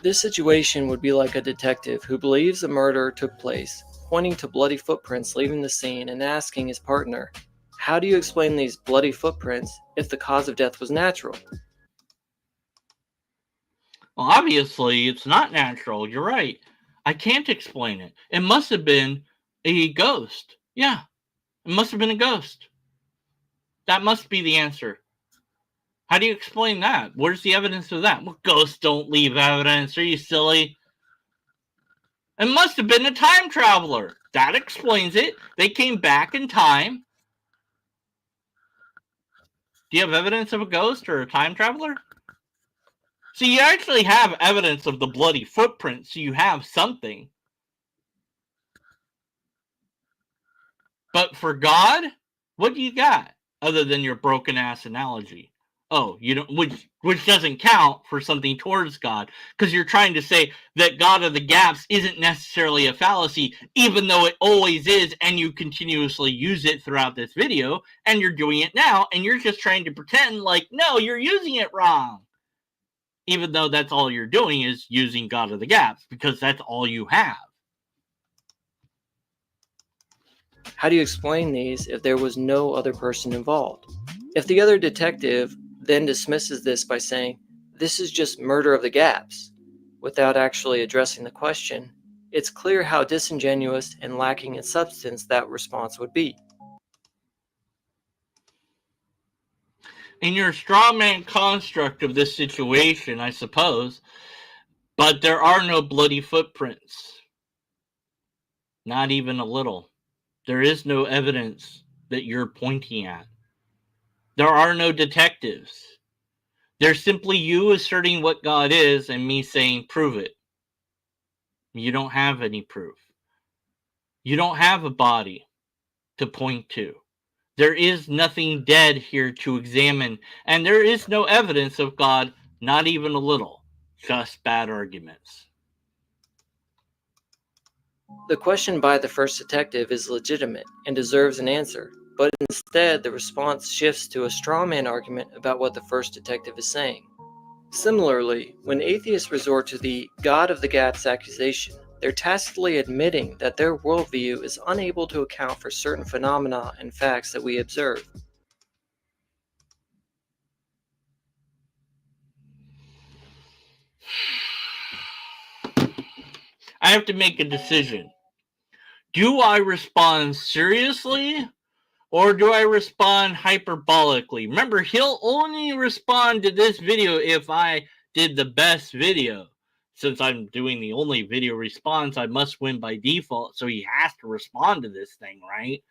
This situation would be like a detective who believes a murder took place, pointing to bloody footprints leaving the scene and asking his partner, how do you explain these bloody footprints if the cause of death was natural? Well, obviously, it's not natural. You're right. I can't explain it. It must have been a ghost. Yeah, it must have been a ghost. That must be the answer. How do you explain that? Where's the evidence of that? Well, ghosts don't leave evidence. Are you silly? It must have been a time traveler. That explains it. They came back in time. Do you have evidence of a ghost or a time traveler? So you actually have evidence of the bloody footprint, so you have something. But for God, what do you got other than your broken ass analogy? Oh, you don't, which doesn't count for something towards God, because you're trying to say that God of the gaps isn't necessarily a fallacy, even though it always is, and you continuously use it throughout this video, and you're doing it now, and you're just trying to pretend like, no, you're using it wrong. Even though that's all you're doing is using God of the gaps, because that's all you have. How do you explain these if there was no other person involved? If the other detective then dismisses this by saying, this is just murder of the gaps, without actually addressing the question, it's clear how disingenuous and lacking in substance that response would be. In your straw man construct of this situation, I suppose, but there are no bloody footprints. Not even a little. There is no evidence that you're pointing at. There are no detectives. There's simply you asserting what God is and me saying, prove it. You don't have any proof. You don't have a body to point to. There is nothing dead here to examine, and there is no evidence of God, not even a little. Just bad arguments. The question by the first detective is legitimate and deserves an answer, but instead the response shifts to a straw man argument about what the first detective is saying. Similarly, when atheists resort to the God of the gaps accusation, they're tacitly admitting that their worldview is unable to account for certain phenomena and facts that we observe. I have to make a decision. Do I respond seriously or do I respond hyperbolically? Remember, he'll only respond to this video if I did the best video. Since I'm doing the only video response, I must win by default, so he has to respond to this thing, right?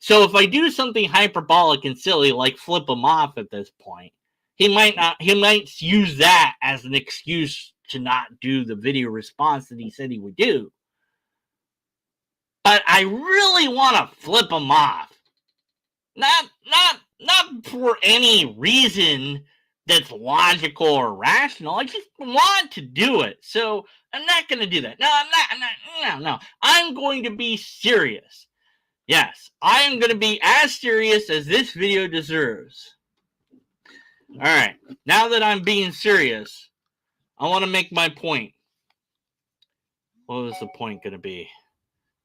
So if I do something hyperbolic and silly, like flip him off at this point, he might use that as an excuse to not do the video response that he said he would do. But I really want to flip him off. Not for any reason that's logical or rational. I just want to do it. So I'm not going to do that. No. I'm going to be serious. Yes, I am going to be as serious as this video deserves. All right. Now that I'm being serious, I want to make my point. What was the point going to be?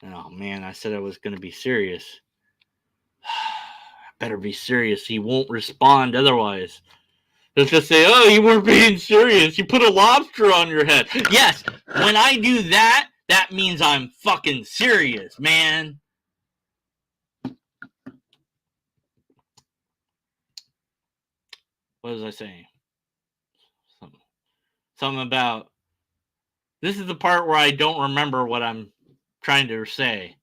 Oh, man, I said I was going to be serious. Better be serious. He won't respond otherwise. He'll just say, oh, you weren't being serious. You put a lobster on your head. Yes, when I do that, that means I'm fucking serious, man. What was I saying? Something about... This is the part where I don't remember what I'm trying to say.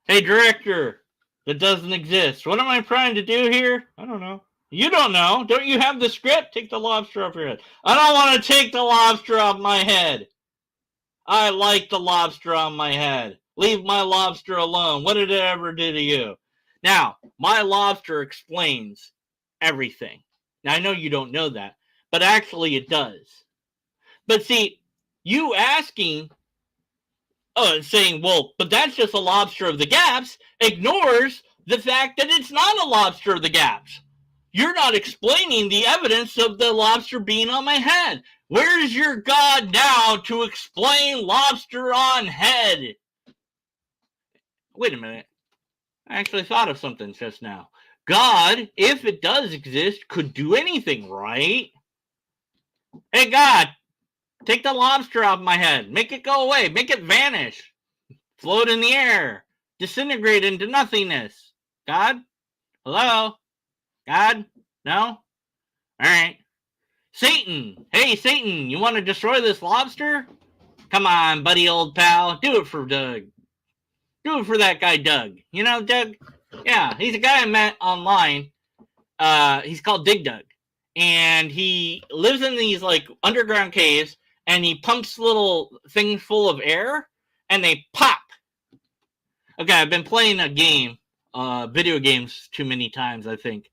Hey, director, that doesn't exist. What am I trying to do here? I don't know. You don't know. Don't you have the script? Take the lobster off your head. I don't want to take the lobster off my head. I like the lobster on my head. Leave my lobster alone. What did it ever do to you? Now, my lobster explains everything. Now, I know you don't know that, but actually it does. But see, you asking, saying, well, but that's just a lobster of the gaps, ignores the fact that it's not a lobster of the gaps. You're not explaining the evidence of the lobster being on my head. Where's your God now to explain lobster on head? Wait a minute. I actually thought of something just now. God, if it does exist, could do anything, right? Hey, God, take the lobster off my head. Make it go away. Make it vanish. Float in the air. Disintegrate into nothingness. God? Hello? God? No? All right. Satan! Hey, Satan, you want to destroy this lobster? Come on, buddy, old pal. Do it for Doug. Do it for that guy, Doug. You know, Doug? Yeah, he's a guy I met online. He's called Dig Doug. And he lives in these, like, underground caves, and he pumps little things full of air, and they pop. Okay, I've been playing a game, video games too many times, I think.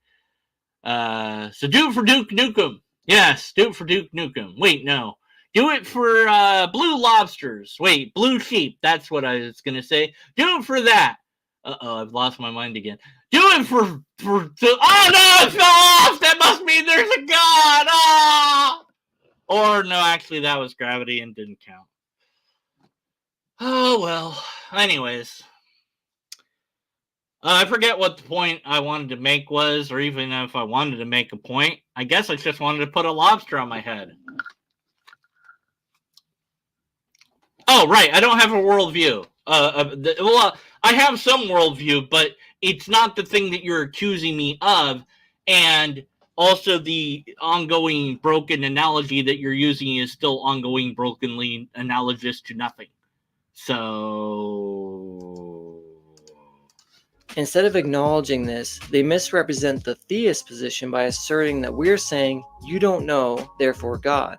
So do it for Duke Nukem. Yes, do it for Duke Nukem. Wait, no. Do it for Blue Lobsters. Wait, Blue Sheep. That's what I was going to say. Do it for that. Uh-oh, I've lost my mind again. Do it for oh, no, it fell off! That must mean there's a God! Ah! Or, no, actually, that was gravity and didn't count. Oh, well. Anyways. I forget what the point I wanted to make was, or even if I wanted to make a point. I guess I just wanted to put a lobster on my head. Oh, right. I don't have a worldview. I have some worldview, but it's not the thing that you're accusing me of. And also the ongoing broken analogy that you're using is still ongoing brokenly analogous to nothing. So... Instead of acknowledging this, they misrepresent the theist position by asserting that we're saying, you don't know, therefore God.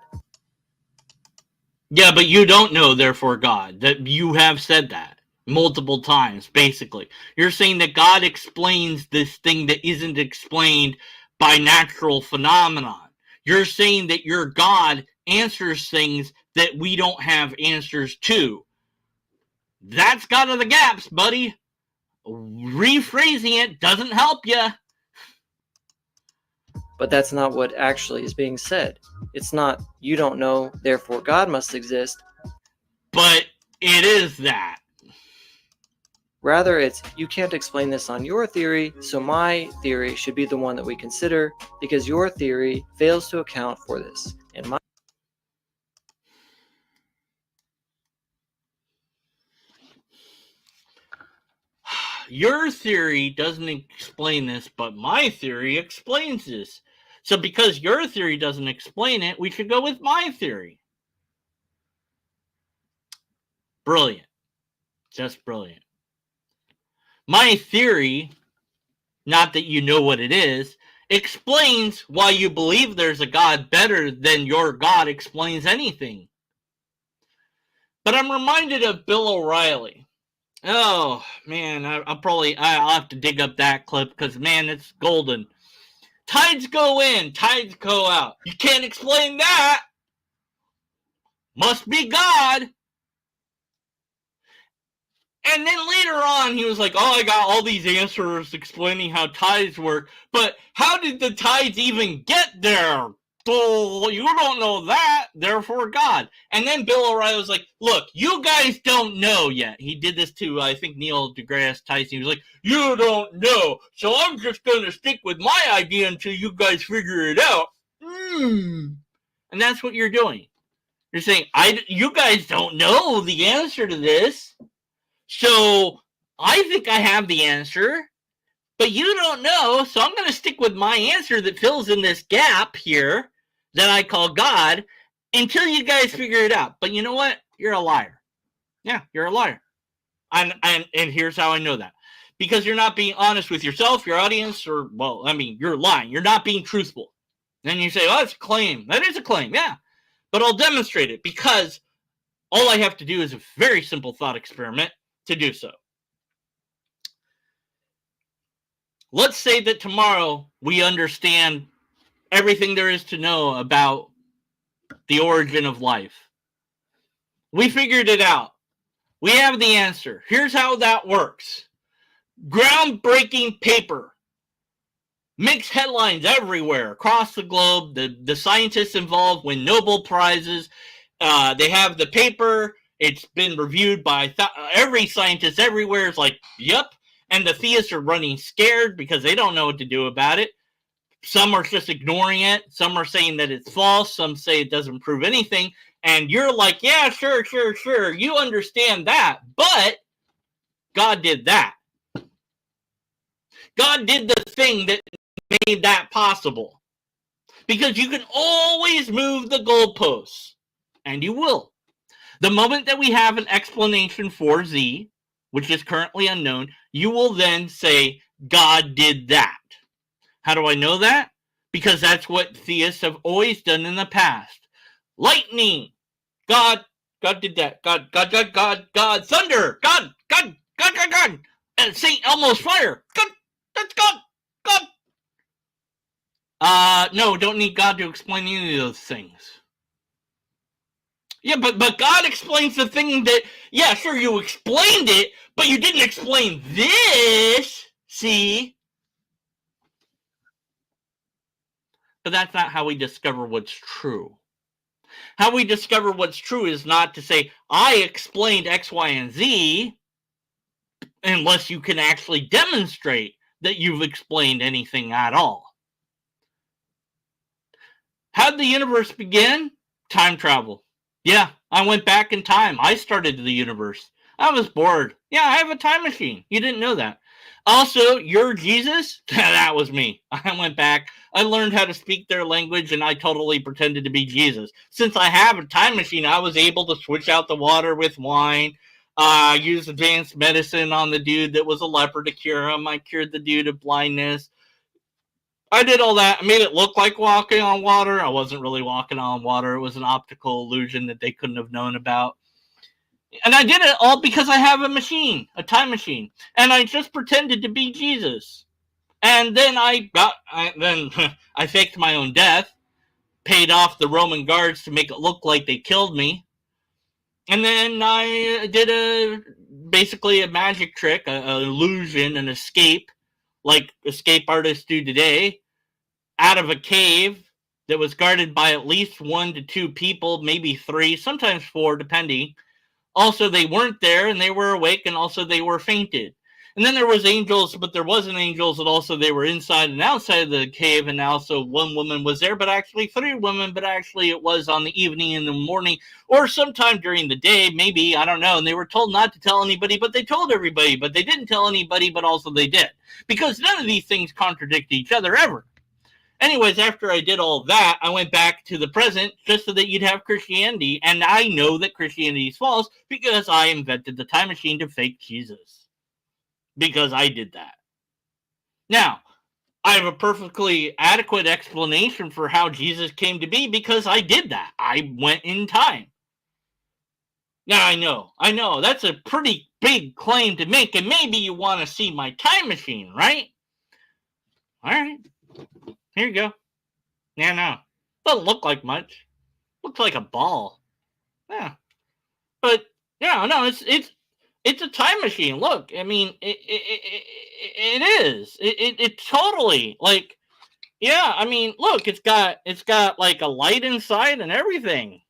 Yeah, but you don't know, therefore God. That you have said that multiple times, basically. You're saying that God explains this thing that isn't explained by natural phenomenon. You're saying that your God answers things that we don't have answers to. That's God of the gaps, buddy. Rephrasing it doesn't help you. But that's not what actually is being said. It's not, you don't know, therefore God must exist. But it is that. Rather, it's, you can't explain this on your theory, so my theory should be the one that we consider, because your theory fails to account for this. And my Your theory doesn't explain this, but my theory explains this. So because your theory doesn't explain it, we should go with my theory. Brilliant. Just brilliant. My theory, not that you know what it is, explains why you believe there's a God better than your God explains anything. But I'm reminded of Bill O'Reilly. Oh, man, I'll have to dig up that clip because, man, it's golden. Tides go in, tides go out. You can't explain that. Must be God. And then later on, he was like, oh, I got all these answers explaining how tides work. But how did the tides even get there? Oh, you don't know that, therefore God. And then Bill O'Reilly was like, look, you guys don't know yet. He did this to, I think, Neil deGrasse Tyson. He was like, you don't know, so I'm just going to stick with my idea until you guys figure it out. And that's what you're doing. You're saying, you guys don't know the answer to this, so I think I have the answer, but you don't know, so I'm going to stick with my answer that fills in this gap here that I call God until you guys figure it out. But you know what? You're a liar. Yeah, you're a liar. And here's how I know that. Because you're not being honest with yourself, your audience, or, well, I mean, you're lying. You're not being truthful. Then you say, oh, that's a claim. That is a claim, yeah. But I'll demonstrate it because all I have to do is a very simple thought experiment to do so. Let's say that tomorrow we understand everything there is to know about the origin of life. We figured it out. We have the answer. Here's how that works. Groundbreaking paper. Makes headlines everywhere across the globe. The scientists involved win Nobel Prizes. They have the paper. It's been reviewed by every scientist everywhere. It's like, yep. And the theists are running scared because they don't know what to do about it. Some are just ignoring it. Some are saying that it's false. Some say it doesn't prove anything. And you're like, yeah, sure. You understand that. But God did that. God did the thing that made that possible. Because you can always move the goalposts. And you will. The moment that we have an explanation for Z, which is currently unknown, you will then say, God did that. How do I know that? Because that's what theists have always done in the past. Lightning. God did that. God. Thunder. God. And St. Elmo's fire. God. That's God. No, don't need God to explain any of those things. Yeah, but God explains the thing that, yeah, sure, you explained it, but you didn't explain this, see? But that's not how we discover what's true. How we discover what's true is not to say, I explained X, Y, and Z, unless you can actually demonstrate that you've explained anything at all. How did the universe begin? Time travel. Yeah, I went back in time. I started the universe. I was bored. Yeah, I have a time machine. You didn't know that. Also, you're Jesus? That was me. I went back. I learned how to speak their language and I totally pretended to be Jesus. Since I have a time machine, I was able to switch out the water with wine. Use advanced medicine on the dude that was a leper to cure him. I cured the dude of blindness. I did all that. I made it look like walking on water. I wasn't really walking on water. It was an optical illusion that they couldn't have known about. And I did it all because I have a machine, a time machine. And I just pretended to be Jesus. And then I faked my own death, paid off the Roman guards to make it look like they killed me. And then I did basically a magic trick, an illusion, an escape, like escape artists do today, out of a cave that was guarded by at least 1 to 2 people, maybe 3, sometimes 4, depending. Also, they weren't there and they were awake, and also they were fainted. And then there was angels, but there wasn't angels, and also they were inside and outside of the cave, and also 1 woman was there, but actually 3 women, but actually it was on the evening and the morning, or sometime during the day, maybe, I don't know, and they were told not to tell anybody, but they told everybody, but they didn't tell anybody, but also they did. Because none of these things contradict each other ever. Anyways, after I did all that, I went back to the present just so that you'd have Christianity. And I know that Christianity is false because I invented the time machine to fake Jesus. Because I did that. Now, I have a perfectly adequate explanation for how Jesus came to be because I did that. I went in time. Now, I know, that's a pretty big claim to make, and maybe you want to see my time machine, right? All right, here you go. Yeah, no. Doesn't look like much. Looks like a ball. Yeah. But yeah, no, it's a time machine. Look, I mean, it is. It totally like, yeah. I mean, look, it's got like a light inside and everything.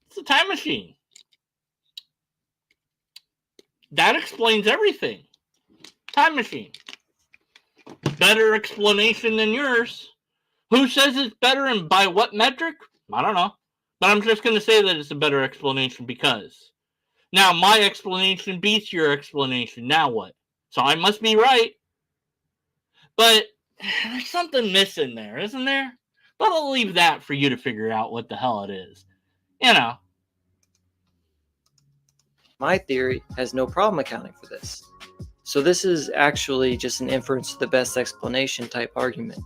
It's a time machine. That explains everything. Time machine. Better explanation than yours. Who says it's better and by what metric? I don't know. But I'm just going to say that it's a better explanation because. Now, my explanation beats your explanation. Now what? So I must be right. But there's something missing there, isn't there? But I'll leave that for you to figure out what the hell it is. You know. My theory has no problem accounting for this. So this is actually just an inference to the best explanation type argument.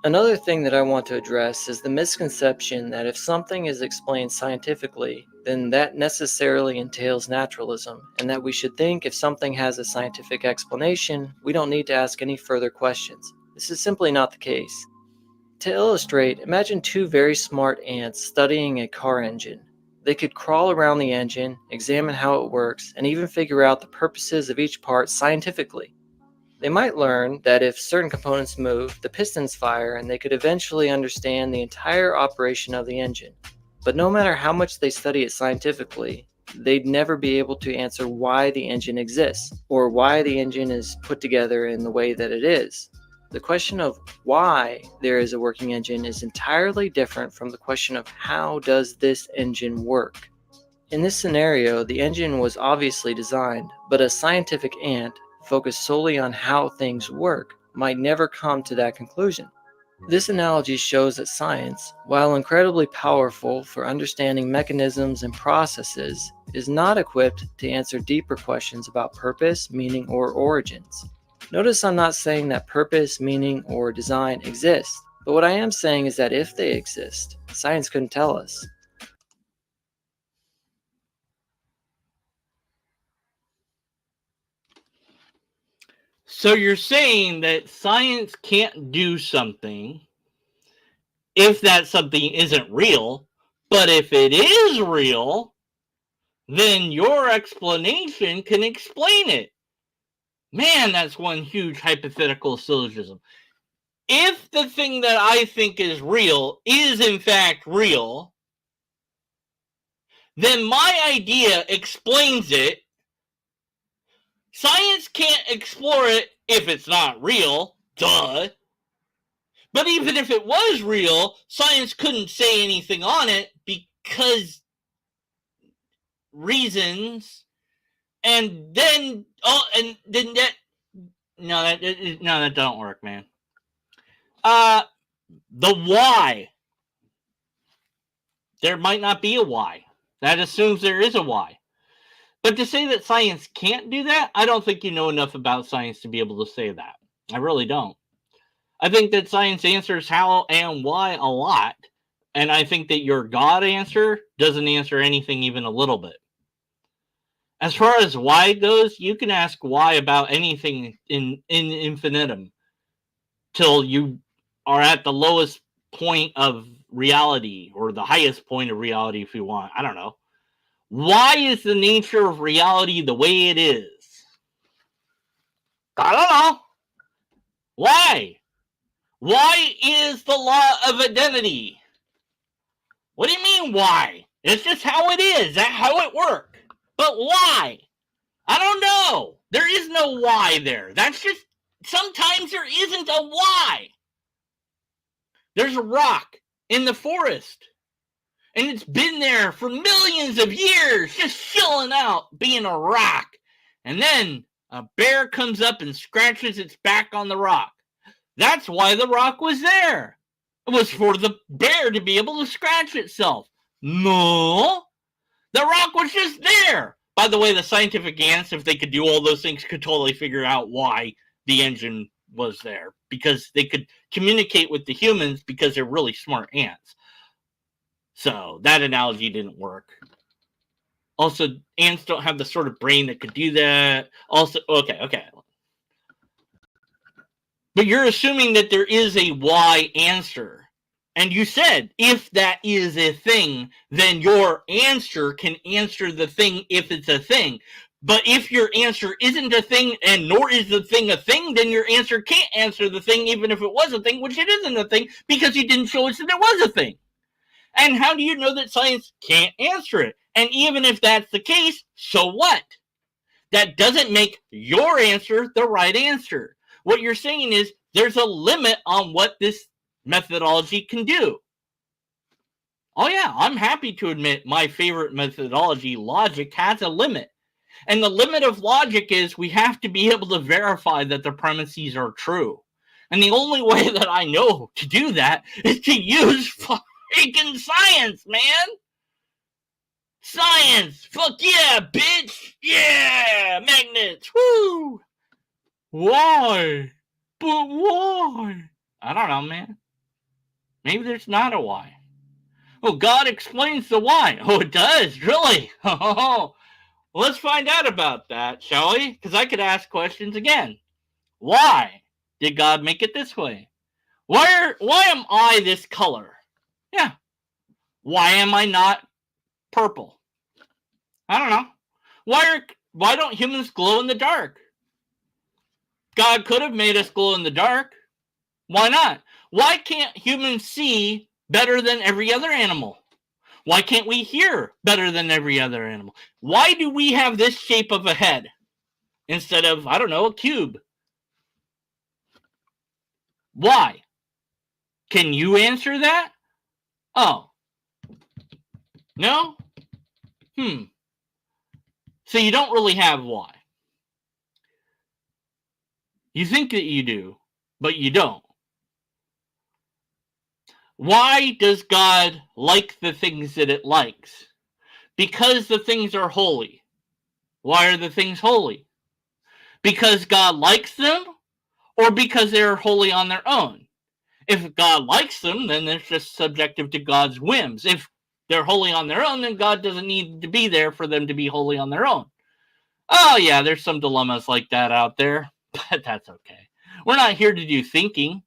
Another thing that I want to address is the misconception that if something is explained scientifically, then that necessarily entails naturalism, and that we should think if something has a scientific explanation, we don't need to ask any further questions. This is simply not the case. To illustrate, imagine 2 very smart ants studying a car engine. They could crawl around the engine, examine how it works, and even figure out the purposes of each part scientifically. They might learn that if certain components move, the pistons fire, and they could eventually understand the entire operation of the engine. But no matter how much they study it scientifically, they'd never be able to answer why the engine exists, or why the engine is put together in the way that it is. The question of why there is a working engine is entirely different from the question of how does this engine work. In this scenario, the engine was obviously designed, but a scientific ant focused solely on how things work might never come to that conclusion. This analogy shows that science, while incredibly powerful for understanding mechanisms and processes, is not equipped to answer deeper questions about purpose, meaning, or origins. Notice I'm not saying that purpose, meaning, or design exist, but what I am saying is that if they exist, science couldn't tell us. So you're saying that science can't do something if that something isn't real, but if it is real, then your explanation can explain it. Man, that's one huge hypothetical syllogism. If the thing that I think is real is in fact real, then my idea explains it. Science can't explore it if it's not real. Duh. But even if it was real, science couldn't say anything on it because reasons. And then that don't work, man. The why. There might not be a why. That assumes there is a why. But to say that science can't do that, I don't think you know enough about science to be able to say that. I really don't. I think that science answers how and why a lot. And I think that your God answer doesn't answer anything even a little bit. As far as why goes, you can ask why about anything in infinitum till you are at the lowest point of reality or the highest point of reality if you want. I don't know. Why is the nature of reality the way it is? I don't know. Why? Why is the law of identity? What do you mean why? It's just how it is. That's how it works. But why? I don't know. There is no why there. That's just, sometimes there isn't a why. There's a rock in the forest. And it's been there for millions of years, just chilling out, being a rock. And then a bear comes up and scratches its back on the rock. That's why the rock was there. It was for the bear to be able to scratch itself. No. The rock was just there. By the way, the scientific ants, if they could do all those things, could totally figure out why the engine was there. Because they could communicate with the humans because they're really smart ants. So that analogy didn't work. Also, ants don't have the sort of brain that could do that. Also, okay. But you're assuming that there is a why answer. And you said, if that is a thing, then your answer can answer the thing if it's a thing. But if your answer isn't a thing, and nor is the thing a thing, then your answer can't answer the thing even if it was a thing, which it isn't a thing, because you didn't show us that it was a thing. And how do you know that science can't answer it? And even if that's the case, so what? That doesn't make your answer the right answer. What you're saying is there's a limit on what this methodology can do. Oh yeah, I'm happy to admit my favorite methodology, logic, has a limit. And the limit of logic is we have to be able to verify that the premises are true. And the only way that I know to do that is to use freaking science, man. Science. Fuck yeah, bitch. Yeah, magnets. Woo. Why? But why? I don't know, man. Maybe there's not a why. Oh, God explains the why. Oh, it does? Really? Oh, let's find out about that, shall we? Because I could ask questions again. Why did God make it this way? Why am I this color? Yeah. Why am I not purple? I don't know. Why don't humans glow in the dark? God could have made us glow in the dark. Why not? Why can't humans see better than every other animal? Why can't we hear better than every other animal? Why do we have this shape of a head instead of, I don't know, a cube? Why? Can you answer that? Oh. No? So you don't really have why. You think that you do, but you don't. Why does God like the things that it likes? Because the things are holy. Why are the things holy? Because God likes them, or because they're holy on their own? If God likes them, then they're just subjective to God's whims. If they're holy on their own, then God doesn't need to be there for them to be holy on their own. Oh yeah, there's some dilemmas like that out there. But that's okay. We're not here to do thinking.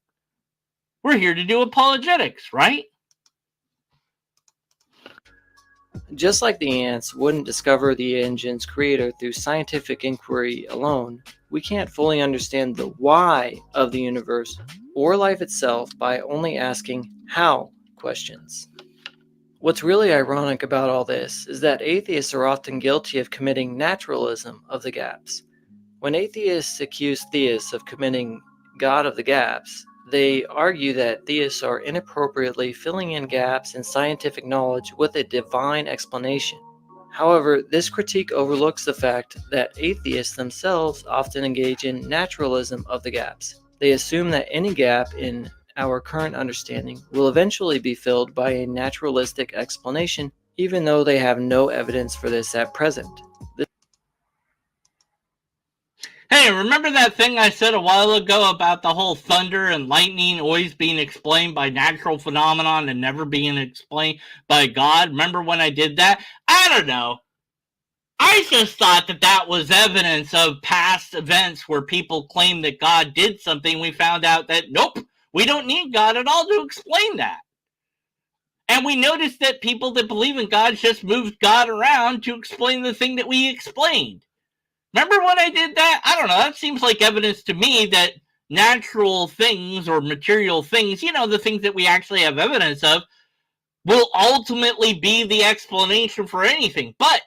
We're here to do apologetics, right? Just like the ants wouldn't discover the engine's creator through scientific inquiry alone, we can't fully understand the why of the universe or life itself by only asking how questions. What's really ironic about all this is that atheists are often guilty of committing naturalism of the gaps. When atheists accuse theists of committing God of the gaps, they argue that theists are inappropriately filling in gaps in scientific knowledge with a divine explanation. However, this critique overlooks the fact that atheists themselves often engage in naturalism of the gaps. They assume that any gap in our current understanding will eventually be filled by a naturalistic explanation, even though they have no evidence for this at present. Hey, remember that thing I said a while ago about the whole thunder and lightning always being explained by natural phenomenon and never being explained by God? Remember when I did that? I don't know. I just thought that that was evidence of past events where people claim that God did something. We found out that, nope, we don't need God at all to explain that. And we noticed that people that believe in God just moved God around to explain the thing that we explained. Remember when I did that? I don't know. That seems like evidence to me that natural things or material things, the things that we actually have evidence of, will ultimately be the explanation for anything. But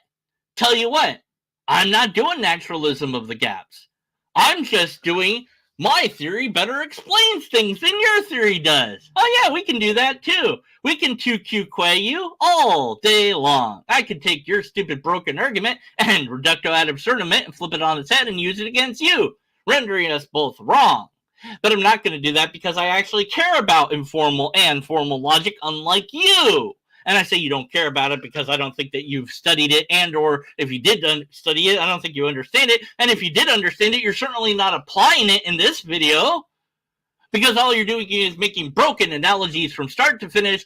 tell you what, I'm not doing naturalism of the gaps. I'm just doing my theory better explains things than your theory does. Oh yeah, we can do that too. We can 2Q quay you all day long. I could take your stupid broken argument and reductio ad absurdum it and flip it on its head and use it against you, rendering us both wrong. But I'm not going to do that because I actually care about informal and formal logic, unlike you. And I say you don't care about it because I don't think that you've studied it, and or if you did study it, I don't think you understand it. And if you did understand it, you're certainly not applying it in this video, because all you're doing is making broken analogies from start to finish,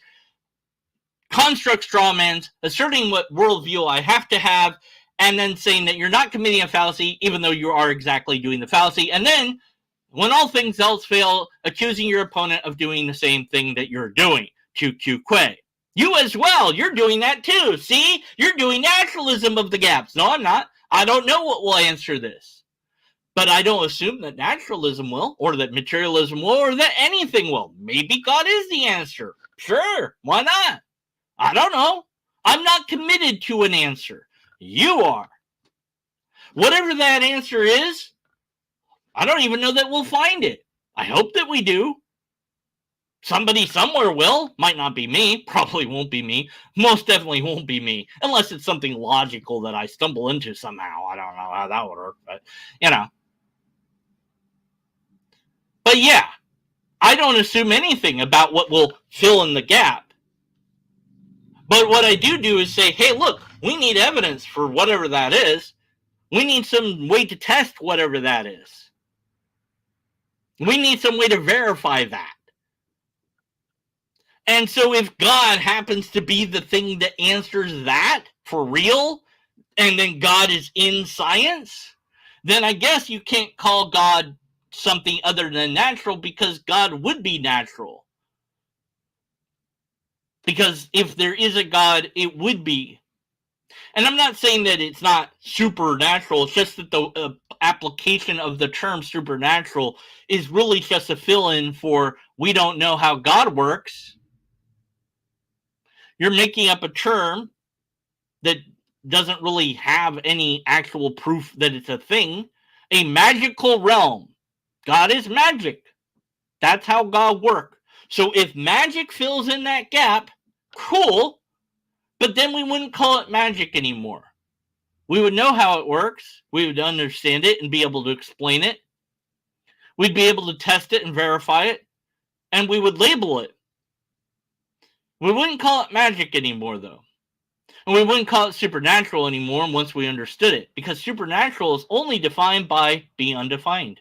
construct strawmans, asserting what worldview I have to have, and then saying that you're not committing a fallacy, even though you are exactly doing the fallacy. And then, when all things else fail, accusing your opponent of doing the same thing that you're doing. Q quay. You as well. You're doing that too. See? You're doing naturalism of the gaps. No, I'm not. I don't know what will answer this. But I don't assume that naturalism will, or that materialism will, or that anything will. Maybe God is the answer. Sure. Why not? I don't know. I'm not committed to an answer. You are. Whatever that answer is, I don't even know that we'll find it. I hope that we do. Somebody somewhere will. Might not be me. Probably won't be me. Most definitely won't be me. Unless it's something logical that I stumble into somehow. I don't know how that would work, but, But yeah, I don't assume anything about what will fill in the gap. But what I do is say, hey, look, we need evidence for whatever that is. We need some way to test whatever that is. We need some way to verify that. And so if God happens to be the thing that answers that for real, and then God is in science, then I guess you can't call God something other than natural, because God would be natural. Because if there is a God, it would be. And I'm not saying that it's not supernatural. It's just that the application of the term supernatural is really just a fill-in for we don't know how God works. You're making up a term that doesn't really have any actual proof that it's a thing. A magical realm. God is magic. That's how God works. So if magic fills in that gap, cool. But then we wouldn't call it magic anymore. We would know how it works. We would understand it and be able to explain it. We'd be able to test it and verify it. And we would label it. We wouldn't call it magic anymore, though. And we wouldn't call it supernatural anymore once we understood it, because supernatural is only defined by being undefined.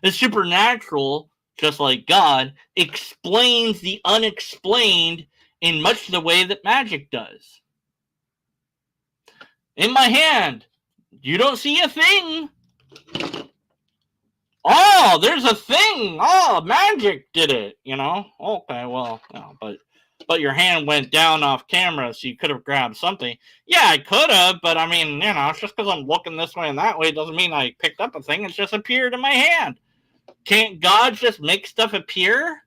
The supernatural, just like God, explains the unexplained in much the way that magic does. In my hand, you don't see a thing. oh, there's a thing. Oh, magic did it. Okay, well, but your hand went down off camera, so you could have grabbed something. Yeah, I could have, but I mean, it's just because I'm looking this way and that way doesn't mean I picked up a thing. It's just appeared in my hand. Can't God just make stuff appear?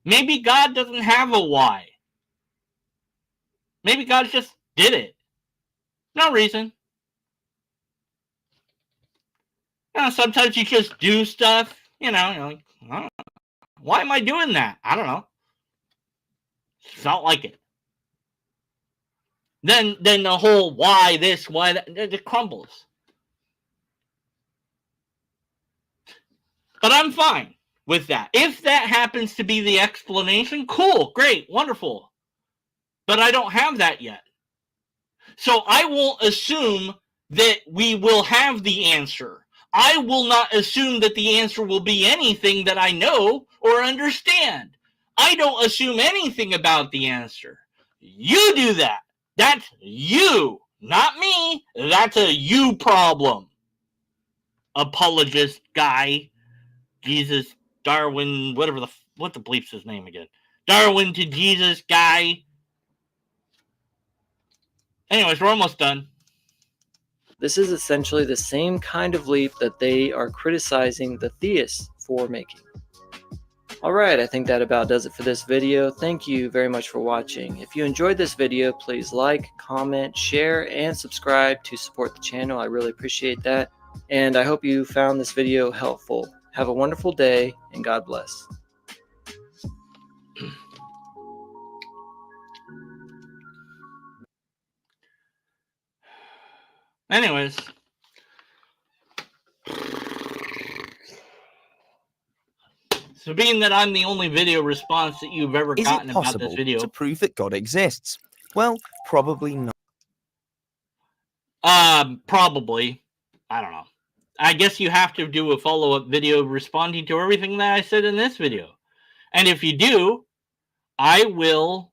Maybe God doesn't have a why. Maybe God just did it. No reason. Sometimes you just do stuff, you're like, why am I doing that? I don't know. Felt like it. Then the whole why this, why that, it crumbles. But I'm fine with that. If that happens to be the explanation, cool, great, wonderful. But I don't have that yet. So I won't assume that we will have the answer. I will not assume that the answer will be anything that I know or understand. I don't assume anything about the answer. You do that. That's you, not me. That's a you problem. Apologist guy, Jesus, Darwin, what the bleep's his name again? Darwin to Jesus guy. Anyways, we're almost done. This is essentially the same kind of leap that they are criticizing the theists for making. Alright, I think that about does it for this video. Thank you very much for watching. If you enjoyed this video, please like, comment, share, and subscribe to support the channel. I really appreciate that. And I hope you found this video helpful. Have a wonderful day, and God bless. Anyways. So being that I'm the only video response that you've ever gotten about this video. To prove that God exists? Well, probably not. Probably. I don't know. I guess you have to do a follow-up video responding to everything that I said in this video. And if you do, I will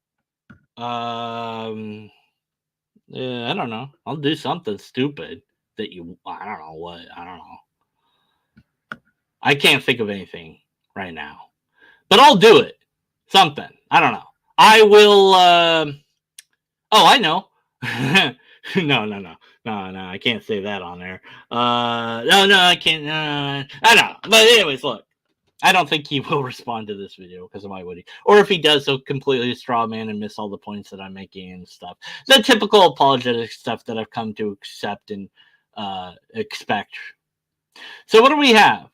I don't know. I'll do something stupid that I don't know what. I don't know. I can't think of anything right now. But I'll do it. Something. I don't know. I will oh, I know. No. I can't say that on there. No, I can't. I know. But anyways, look. I don't think he will respond to this video because why would he? Or if he does, he'll completely straw man and miss all the points that I'm making and stuff. The typical apologetic stuff that I've come to accept and expect. So what do we have?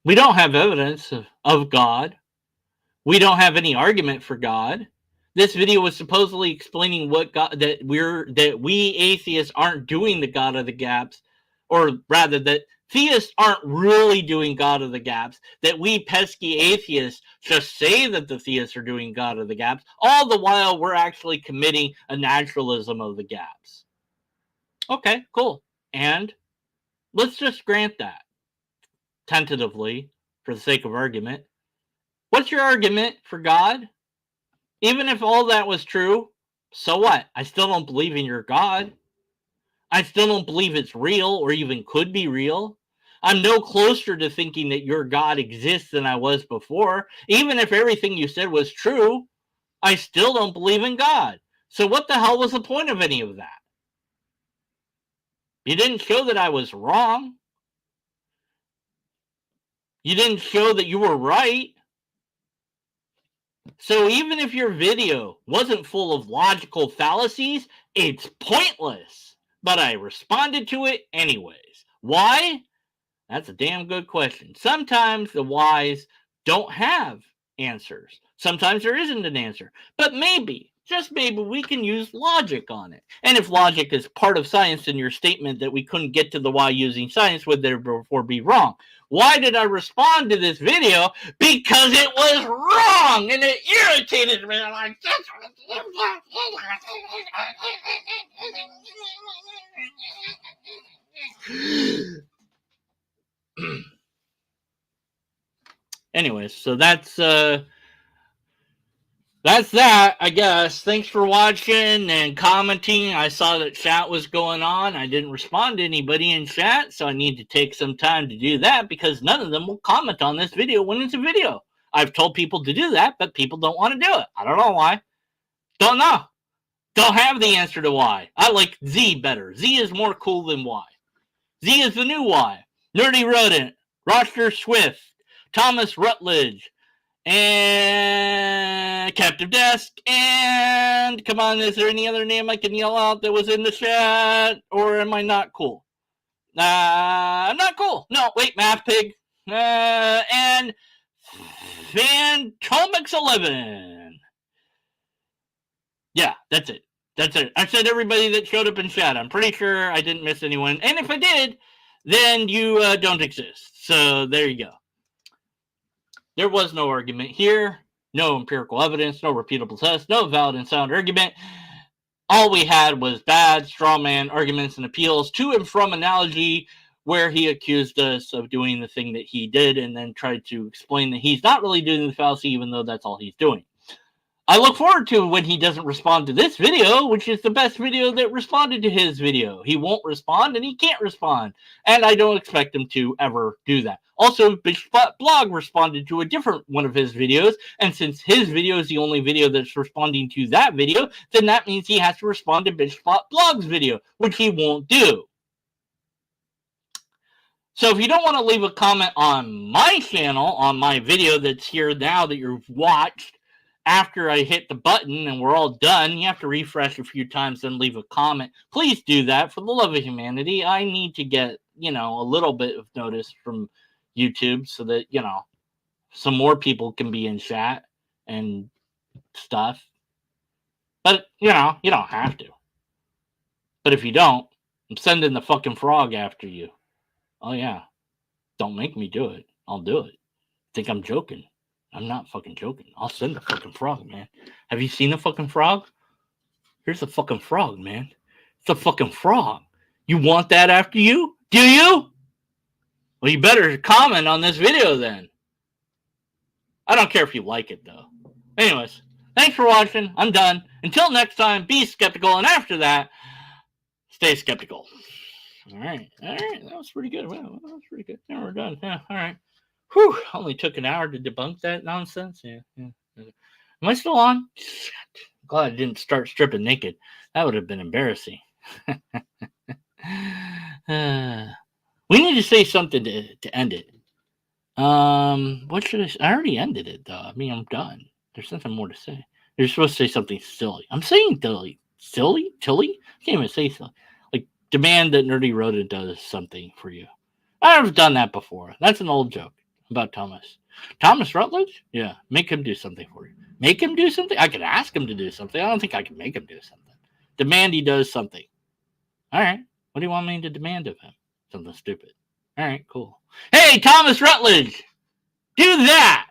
We don't have evidence of God. We don't have any argument for God. This video was supposedly explaining what God that we atheists aren't doing the God of the gaps, or rather that theists aren't really doing God of the gaps, that we pesky atheists just say that the theists are doing God of the gaps, all the while we're actually committing a naturalism of the gaps. Okay, cool. And let's just grant that tentatively for the sake of argument. What's your argument for God? Even if all that was true, so what? I still don't believe in your God. I still don't believe it's real or even could be real. I'm no closer to thinking that your God exists than I was before. Even if everything you said was true, I still don't believe in God. So what the hell was the point of any of that? You didn't show that I was wrong. You didn't show that you were right. So even if your video wasn't full of logical fallacies, it's pointless. But I responded to it anyways. Why? That's a damn good question. Sometimes the whys don't have answers. Sometimes there isn't an answer. But maybe, just maybe, we can use logic on it. And if logic is part of science, then your statement that we couldn't get to the why using science would therefore be wrong. Why did I respond to this video? Because it was wrong and it irritated me. I'm like, anyways, so that's that's that, I guess. Thanks for watching and commenting. I saw that chat was going on. I didn't respond to anybody in chat, so I need to take some time to do that because none of them will comment on this video when it's a video. I've told people to do that, but people don't want to do it. I don't know why. Don't know. Don't have the answer to why. I like Z better. Z is more cool than Y. Z is the new Y. Nerdy Rodent, Roger Swift, Thomas Rutledge, and Captive Desk, and come on, is there any other name I can yell out that was in the chat, or am I not cool? I'm not cool. No, wait, Math Pig, and Phantomix11. Yeah, that's it. That's it. I said everybody that showed up in chat. I'm pretty sure I didn't miss anyone, and if I did, then you don't exist. So there you go. There was no argument here, no empirical evidence, no repeatable test, no valid and sound argument. All we had was bad straw man arguments and appeals to and from analogy where he accused us of doing the thing that he did and then tried to explain that he's not really doing the fallacy even though that's all he's doing. I look forward to when he doesn't respond to this video, which is the best video that responded to his video. He won't respond and he can't respond. And I don't expect him to ever do that. Also, Bitchspot Blog responded to a different one of his videos. And since his video is the only video that's responding to that video, then that means he has to respond to Bitchspot Blog's video, which he won't do. So if you don't want to leave a comment on my channel, on my video that's here now that you've watched, after I hit the button and we're all done, you have to refresh a few times and leave a comment. Please do that for the love of humanity. I need to get, a little bit of notice from YouTube so that, some more people can be in chat and stuff. But, you don't have to. But if you don't, I'm sending the fucking frog after you. Oh, yeah. Don't make me do it. I'll do it. Think I'm joking. I'm not fucking joking. I'll send the fucking frog, man. Have you seen a fucking frog? Here's a fucking frog, man. It's a fucking frog. You want that after you? Do you? Well, you better comment on this video then. I don't care if you like it, though. Anyways, thanks for watching. I'm done. Until next time, be skeptical. And after that, stay skeptical. All right. That was pretty good. Wow, that was pretty good. Now we're done. Yeah, all right. Whew, only took an hour to debunk that nonsense. Yeah. Am I still on? Shit. Glad I didn't start stripping naked. That would have been embarrassing. We need to say something to end it. What should I say? I already ended it, though. I mean, I'm done. There's nothing more to say. You're supposed to say something silly. I'm saying silly. Silly? Tilly? I can't even say silly. Like, demand that Nerdy Rodent does something for you. I've done that before. That's an old joke. About Thomas. Thomas Rutledge? Yeah. Make him do something for you. Make him do something? I could ask him to do something. I don't think I can make him do something. Demand he does something. All right. What do you want me to demand of him? Something stupid. All right, cool. Hey, Thomas Rutledge! Do that!